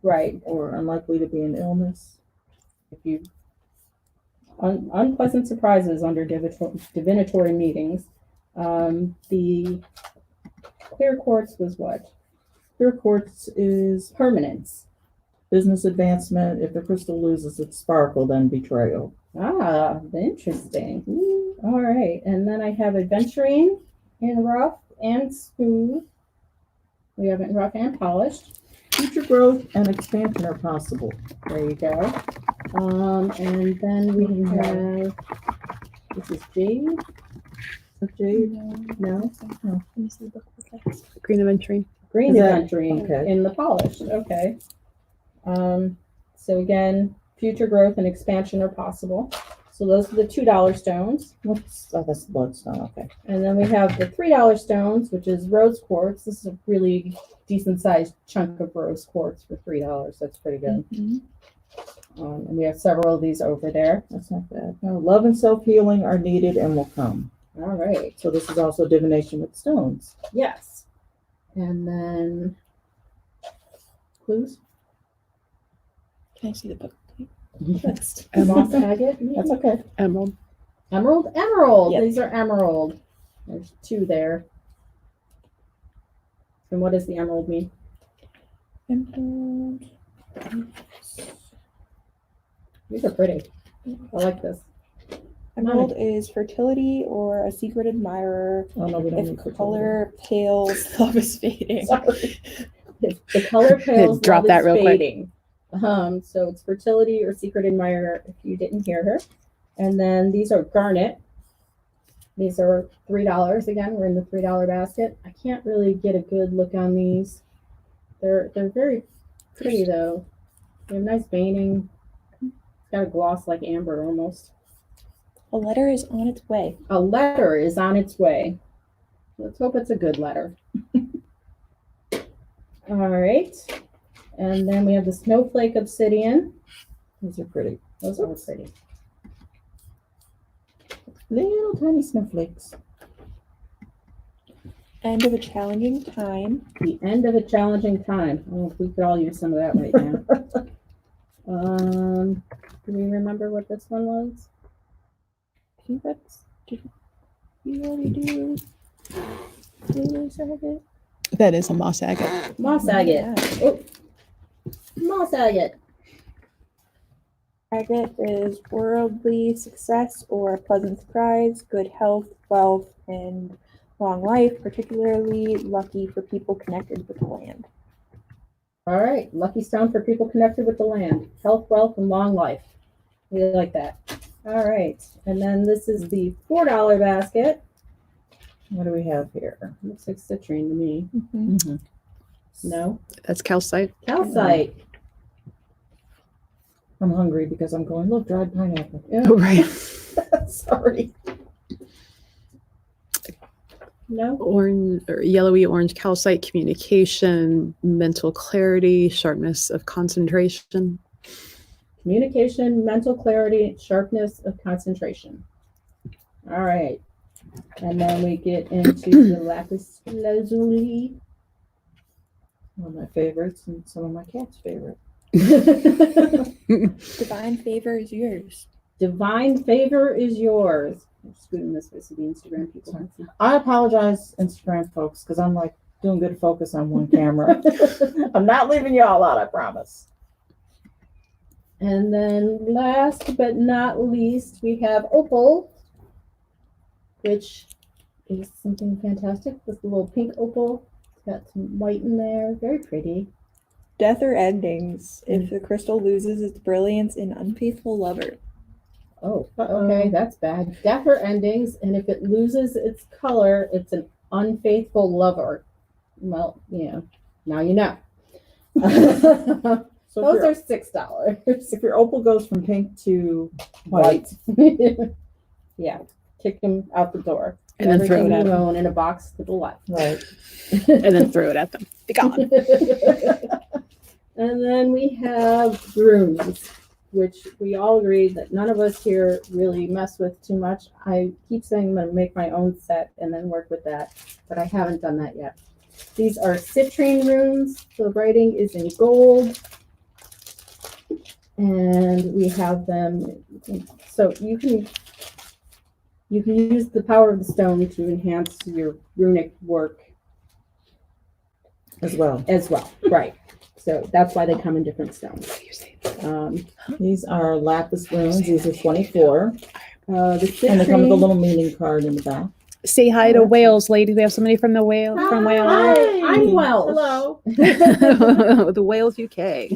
right. or unlikely to be an illness. If you unpleasant surprises under divinatory meetings. The clear quartz was what? Clear quartz is Permanence. business advancement. If the crystal loses its sparkle, then betrayal. Ah, interesting. All right. And then I have adventuring in rough and smooth. We have it in rough and polished. Future growth and expansion are possible. There you go. And then we have, this is jade. Jade? No. Let me see the book. Okay. Green Aventuring. Green Is that- adventuring okay. in the polished. Okay. So again, future growth and expansion are possible. So those are the $2 stones. That's bloodstone. Okay. And then we have the $3 stones, which is rose quartz. This is a really decent sized chunk of rose quartz for $3. That's pretty good. And we have several of these over there. That's not bad. No, love and self healing are needed and will come. All right. So this is also divination with stones. Yes. And then clues. Can I see the book? That's moss agate. That's okay. Emerald. Emerald. Yep. These are emerald. There's 2 there. And what does the emerald mean? Emerald. These are pretty. I like this. Emerald is fertility or a secret admirer. Oh no, we don't need If fertility. color pales, love is fading. Sorry. The color pales. Drop love that is real quick. fading. So it's fertility or secret admirer if you didn't hear her. And then these are garnet. These are $3 again. We're in the $3 basket. I can't really get a good look on these. They're very pretty though. They have nice veining. It's got a gloss like amber almost. A letter is on its way. A letter is on its way. Let's hope it's a good letter. All right. And then we have the snowflake obsidian. These are pretty. Those are pretty. Little tiny snowflakes. End of a challenging time. The end of a challenging time. Oh, we could all use some of that right now. Do we remember what this one was? I think that's. Did you already do? Lisa have it? That is a moss agate. Moss agate. Yeah. Oh, moss agate. Agate is worldly success or a pleasant surprise, good health, wealth, and long life, particularly lucky for people connected with the land. All right. Lucky stone for people connected with the land. Health, wealth, and long life. We like that. All right. And then this is the $4 basket. What do we have here? Looks like citrine to me. Mm-hmm. No? That's calcite. Calcite. I'm hungry because I'm going, look, dried pineapple. Yeah. Oh, right. Sorry. No? Orange or yellowy orange calcite, communication, mental clarity, sharpness of concentration. Communication, mental clarity, sharpness of concentration. All right. And then we get into the lapis lazuli. One of my favorites and some of my cat's favorite. Divine favor is yours. Divine favor is yours. I'm scooting this way so the Instagram people can see. I apologize, Instagram folks, because I'm like doing good focus on one camera. I'm not leaving you all out, I promise. And then last but not least, we have opal, which is something fantastic. This little pink opal. It's got some white in there. Very pretty. Death or endings. If the crystal loses its brilliance, an unfaithful lover. Oh, okay, that's bad. Death or endings, and if it loses its color, it's an unfaithful lover. Well, now you know. So Those if, are $6. if your opal goes from pink to white, Yeah, kick them out the door. And then throw Everything it at you them. own in a box to the left. right? And then throw it at them. Be gone. And then we have runes, which we all agree that none of us here really mess with too much. I keep saying I'm going to make my own set and then work with that, but I haven't done that yet. These are citrine runes. The writing is in gold. And we have them, so you can use the power of the stone to enhance your runic work As well. Right. So that's why they come in different stones. These are lapis runes. These are 24. The And they come with a citrine. little meaning card in the back. Say hi to Wales, ladies. We have somebody from the Wales. From Wales. Hi, I'm Welsh. Hello. The Wales, UK.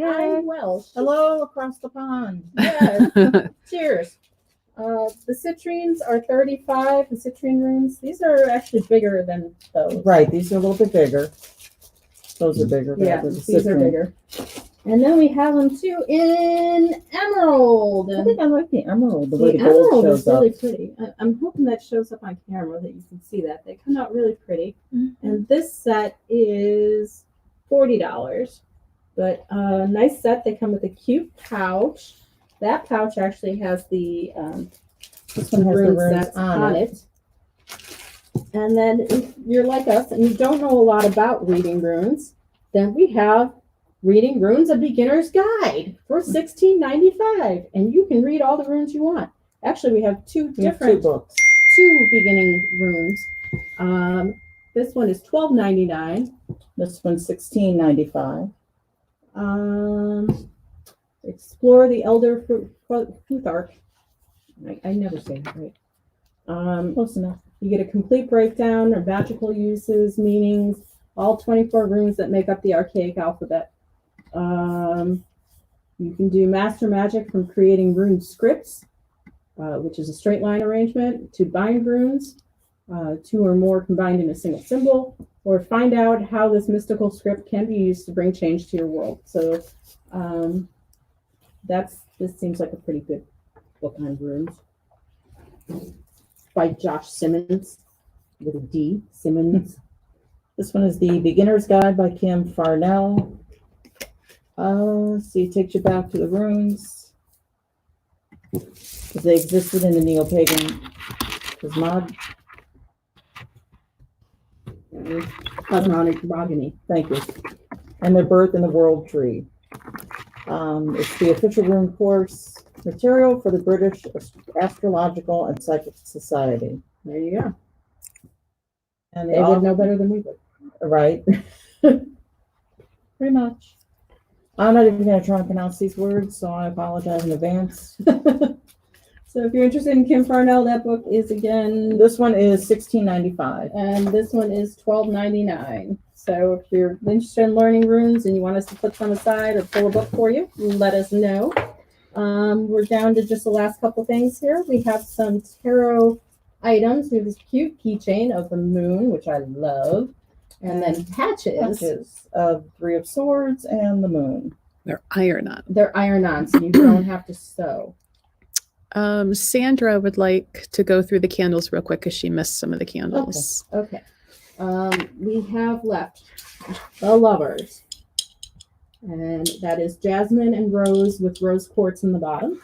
I'm Welsh. Hello across the pond. Yes. Cheers. The citrines are 35. The citrine runes. These are actually bigger than those. Right, these are a little bit bigger. Those are bigger. but Yeah, they're these the are citron. bigger. And then we have them too in emerald. I think I like the emerald, the The way the gold emerald shows is really up. pretty. I'm hoping that shows up on camera that you can see that. They come out really pretty. Mm-hmm. And this set is $40. But nice set. They come with a cute pouch. That pouch actually has the This one has the rune runes sets on it. And then if you're like us and you don't know a lot about reading runes, then we have Reading Runes, a Beginner's Guide for $16.95. And you can read all the runes you want. Actually, we have two We have two different, books. two beginning runes. This one is $12.99. This one's $16.95. Explore the Elder Futhark. I never say that right. Close enough. You get a complete breakdown of magical uses, meanings, all 24 runes that make up the archaic alphabet. You can do master magic from creating rune scripts, which is a straight line arrangement, to bind runes, 2 or more combined in a single symbol, or find out how this mystical script can be used to bring change to your world. So this seems like a pretty good book on runes. By Josh Simmons, with a D, Simmons. This one is the Beginner's Guide by Kim Farnell. See, it takes you back to the runes. Because they existed in the neo-pagan Cosmogony. Thank you. And their birth in the world tree. It's the official rune course material for the British Astrological and Psychic Society. There you go. And They would know better than we would. Right. Pretty much. I'm not even going to try and pronounce these words, so I apologize in advance. So if you're interested in Kim Farnell, that book is again, This one is $16.95. and this one is $12.99. So if you're interested in learning runes and you want us to put some aside or pull a book for you, let us know. We're down to just the last couple things here. We have some tarot items. We have this cute keychain of the moon, which I love. And then patches of 3 of Swords and the moon. They're iron-on. They're iron-on, so you don't have to sew. Sandra would like to go through the candles real quick because she missed some of the candles. Okay. We have left the Lovers. And that is jasmine and rose with rose quartz in the bottom.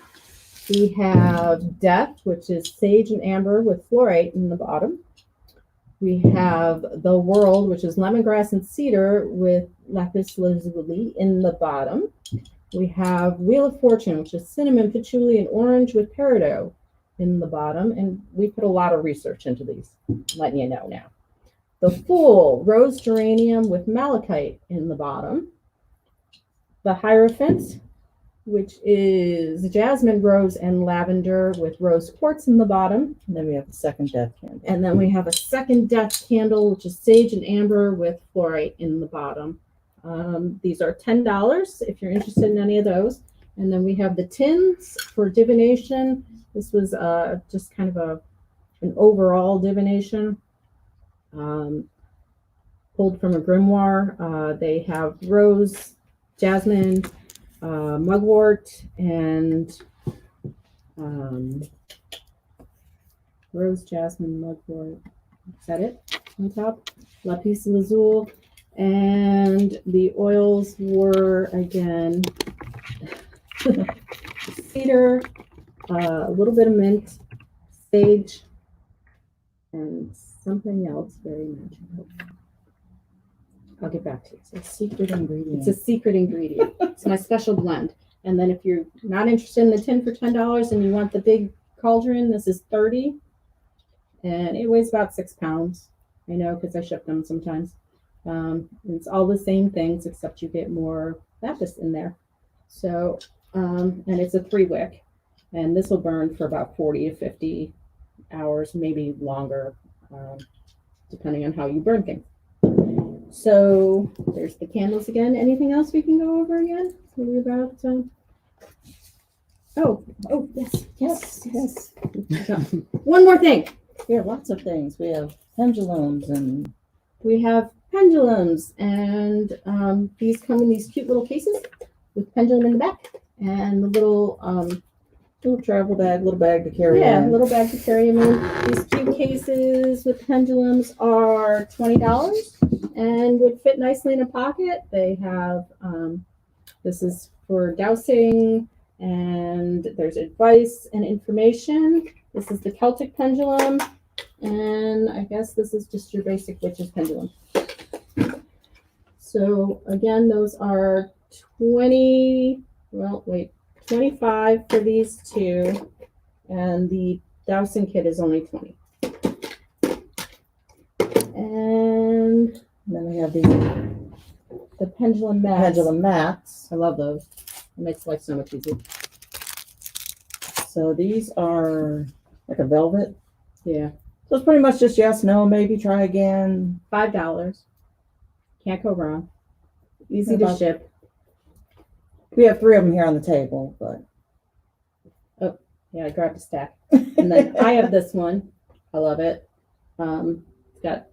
We have Death, which is sage and amber with fluorite in the bottom. We have The World, which is lemongrass and cedar with lapis lazuli in the bottom. We have Wheel of Fortune, which is cinnamon, patchouli, and orange with peridot in the bottom. And we put a lot of research into these, letting you know now. The Fool, rose geranium with malachite in the bottom. The Hierophant, which is jasmine, rose, and lavender with rose quartz in the bottom. And then we have the second death candle. And then we have a second death candle, which is sage and amber with fluorite in the bottom. These are $10 if you're interested in any of those. And then we have the tins for divination. This was just kind of an overall divination pulled from a grimoire. They have rose, jasmine, mugwort, and rose, jasmine, mugwort. Is that it on top? Lapis lazuli. And the oils were, again, cedar, a little bit of mint, sage, and something else very magical. I'll get back to it. It's a secret ingredient. It's a secret ingredient. It's my special blend. And then if you're not interested in the tin for $10 and you want the big cauldron, this is $30. And it weighs about 6 pounds. I know because I ship them sometimes. It's all the same things except you get more lapis in there. So, and it's a 3-wick. And this will burn for about 40 to 50 hours, maybe longer, depending on how you burn things. So there's the candles again. Anything else we can go over again? Maybe about oh yes. One more thing. We have lots of things. We have pendulums and We have pendulums, and these come in these cute little cases with pendulum in the back and the little little travel bag, little bag to carry. yeah, in. little bag to carry them in. These cute cases with pendulums are $20 and would fit nicely in a pocket. They have this is for dowsing, and there's advice and information. This is the Celtic pendulum, and I guess this is just your basic witch's pendulum. So again, those are 25 for these two, and the dowsing kit is only 20. And then we have the pendulum mats. pendulum mats. I love those. It makes life so much easier. So these are like a velvet. Yeah. So it's pretty much just yes, no, maybe, try again. $5. Can't go wrong. Easy What to about- ship. We have 3 of them here on the table, but Yeah, I grabbed a stack. And then I have this one. I love it. It's got,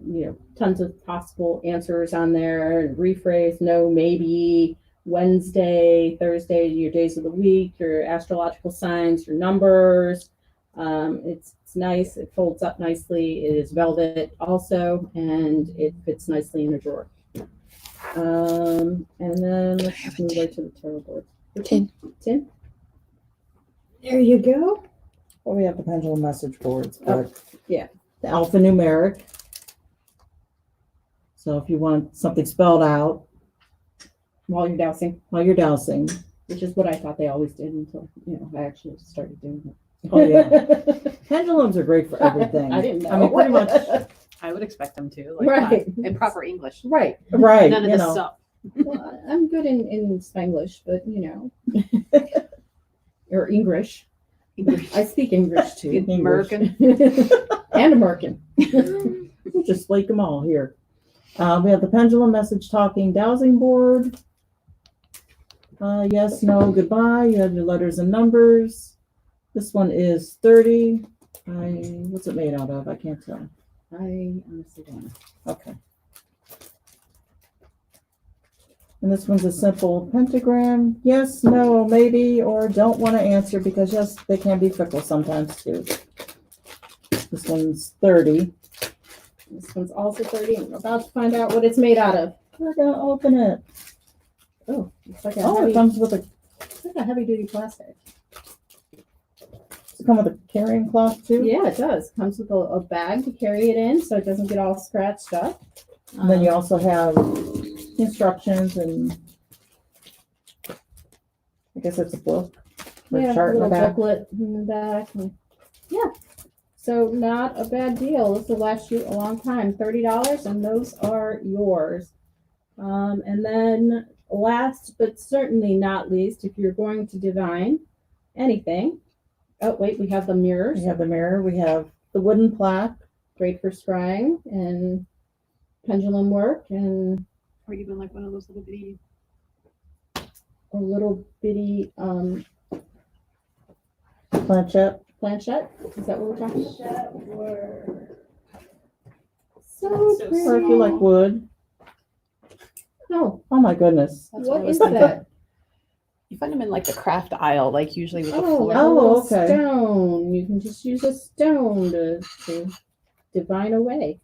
tons of possible answers on there and rephrase, no, maybe, Wednesday, Thursday, your days of the week, your astrological signs, your numbers. It's nice. It folds up nicely. It is velvet also, and it fits nicely in a drawer. And then let's just move right to the tarot board. Tin. Tin. There you go. well, we have the pendulum message boards, Oh, but yeah. the alphanumeric. So if you want something spelled out While you're dousing, while you're dowsing, which is what I thought they always did until, I actually started doing it. oh yeah, pendulums are great for everything. I didn't know. I mean, pretty much. I would expect them to, like, Right. in proper English. Right. Right. None of you this know. stuff. Well, I'm good in Spanglish, but or English. I speak English too. American. And American. We'll just flake them all here. We have the pendulum message talking dowsing board. Yes, no, goodbye. You have your letters and numbers. This one is 30. What's it made out of? I can't tell. I honestly don't know. Okay. And this one's a simple pentagram. Yes, no, maybe, or don't want to answer because yes, they can be fickle sometimes too. This one's 30. This one's also 30. I'm about to find out what it's made out of. We're gonna open it. Oh, it's like a Oh, heavy, it comes with a it's like a heavy duty plastic. Does it come with a carrying cloth too? Yeah, it does. Comes with a bag to carry it in so it doesn't get all scratched up. And then you also have instructions and I guess it's a book or a chart in little the back. booklet in the back. And, yeah. So not a bad deal. This will last you a long time. $30 and those are yours. And then last but certainly not least, if you're going to divine anything. Oh, wait, we have the mirrors. We have the mirror, we have the wooden plaque. Great for scrying and pendulum work and Or even like one of those little bitty. a little bitty Planchette. planchette. Is that what we're talking about? So So pretty. Or if you like wood. Oh, Oh my goodness. That's what I was is thinking. that? You find them in like the craft aisle, like usually with the Oh, floor. a little okay. stone. You can just use a stone to divine away.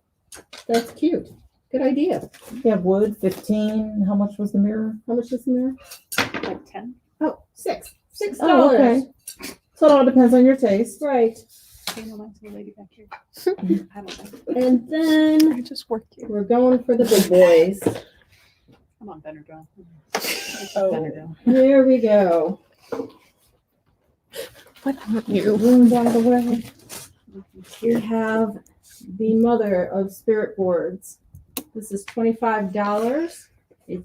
That's cute. Good idea. We have wood, 15. How much was the mirror? How much is the mirror? Like 10. Oh, $6. $6. Oh, okay. So it all depends on your taste. Right. Okay, no, mine's the lady back here. I don't know. And then I just work here. we're going for the big boys. Come on, Benadryl. Oh. Benadryl. Here we go. What aren't you? Rooms out of the way. You have the mother of spirit boards. This is $25. It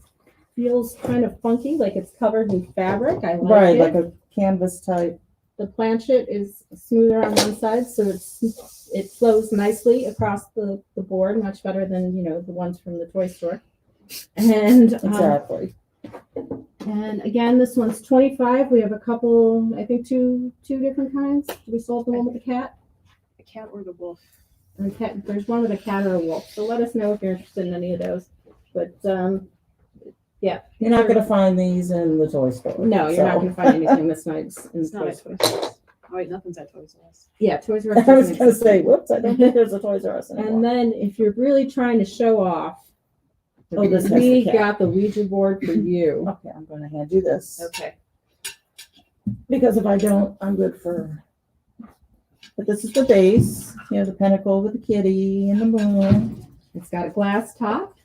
feels kind of funky, like it's covered in fabric. I like Right, it. like a canvas type. The planchette is smoother on one side, so it flows nicely across the board, much better than the ones from the toy store. And Exactly. and again, this one's 25. We have a couple, I think two different kinds. We sold the one with the cat. The cat or the wolf. And cat, there's one with a cat or a wolf. So let us know if you're interested in any of those. But yeah, You're not going to find these in the toy store. no, you're not going to find anything this nice in It's not Toy at Store. Toys R Us. Oh wait, nothing's at Toys R Us. Yeah, Toys R Us. I was doesn't going to exist. say, whoops, I don't think there's a Toys R Us anymore. And then if you're really trying to show off, Oh, this has we the cat. got the Ouija board for you. Okay, I'm going to hand you this. Okay. Because if I don't, I'm good for. But this is the base. You have the pentacle with the kitty and the moon. It's got a glass top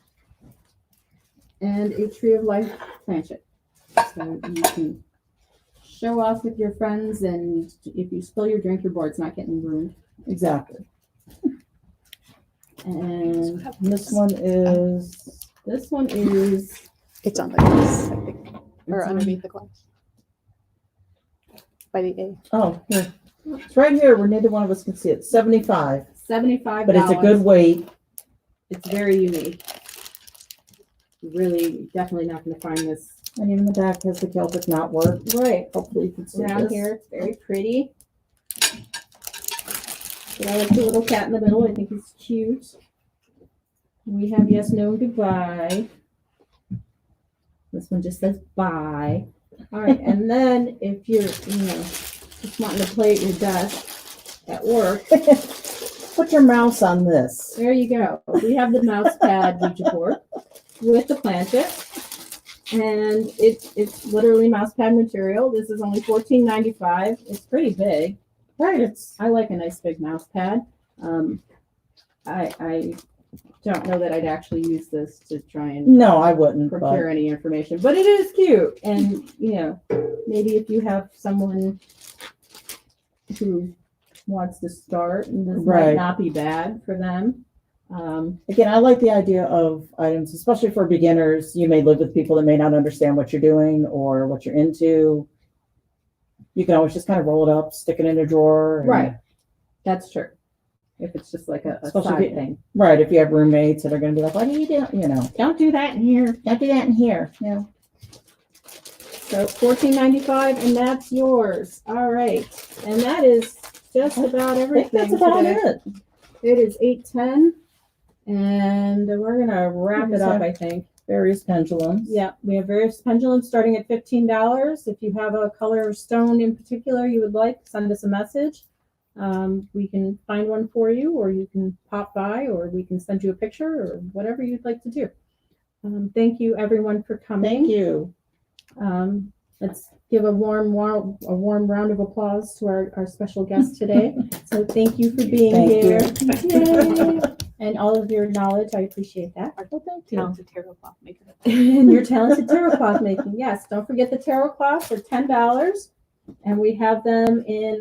and a tree of life planchette. So you can show off with your friends, and if you spill your drink, your board's not getting ruined. Exactly. And This one is. this one is It's on the glass, I think. Or It's on- underneath the glass. By the A. Oh, here. It's right here where neither one of us can see it. 75. $75. But it's a good weight. It's very unique. really definitely not going to find this And even the back has the Celtic knotwork. right Hopefully you can see around this. here. It's very pretty. And I like the little cat in the middle. I think he's cute. We have yes, no, and goodbye. This one just says bye. All right, and then if you're, just wanting to play at your desk at work, Put your mouse on this. there you go. We have the mouse pad Ouija board with the planchette, and it's literally mouse pad material. This is only $14.95. It's pretty big. Right, I like a nice big mouse pad. I don't know that I'd actually use this to try and no, I wouldn't. procure But any information, but it is cute. And maybe if you have someone who wants to start, and this might Right. not be bad for them. again, I like the idea of items, especially for beginners. You may live with people that may not understand what you're doing or what you're into. You can always just kind of roll it up, stick it in a drawer. and- Right. That's true. If it's just like a Especially side if you- thing. Right. If you have roommates that are going to be like, what are you doing? Don't do that in here. Don't do that in here. Yeah. So $14.95, and that's yours. All right. And that is just about I think everything that's about today. it. It is 8:10, and we're gonna wrap it up, I think. Various pendulums. Yeah, we have various pendulums starting at $15. If you have a color or stone in particular you would like, send us a message. We can find one for you, or you can pop by, or we can send you a picture, or whatever you'd like to do. Thank you, everyone, for coming. Thank you. Let's give a warm round of applause to our special guest today. So thank you for being Thank here. you. Yay. And all of your knowledge. I appreciate that. Well, thank you. Talented tarot cloth maker. And your talented tarot cloth making. Yes, don't forget the tarot cloths are $10, and we have them in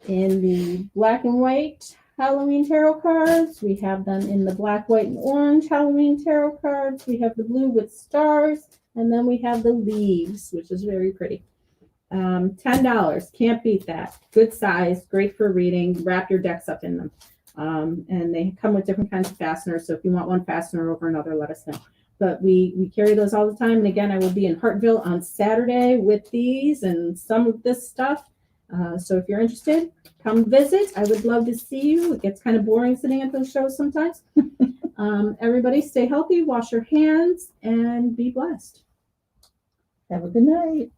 the black and white Halloween tarot cards. We have them in the black, white, and orange Halloween tarot cards. We have the blue with stars, and then we have the leaves, which is very pretty. $10, can't beat that. Good size, great for reading. Wrap your decks up in them. And they come with different kinds of fasteners. So if you want one fastener over another, let us know. But we carry those all the time. And again, I will be in Hartville on Saturday with these and some of this stuff. So if you're interested, come visit. I would love to see you. It gets kind of boring sitting at those shows sometimes. Everybody stay healthy, wash your hands, and be blessed. Have a good night.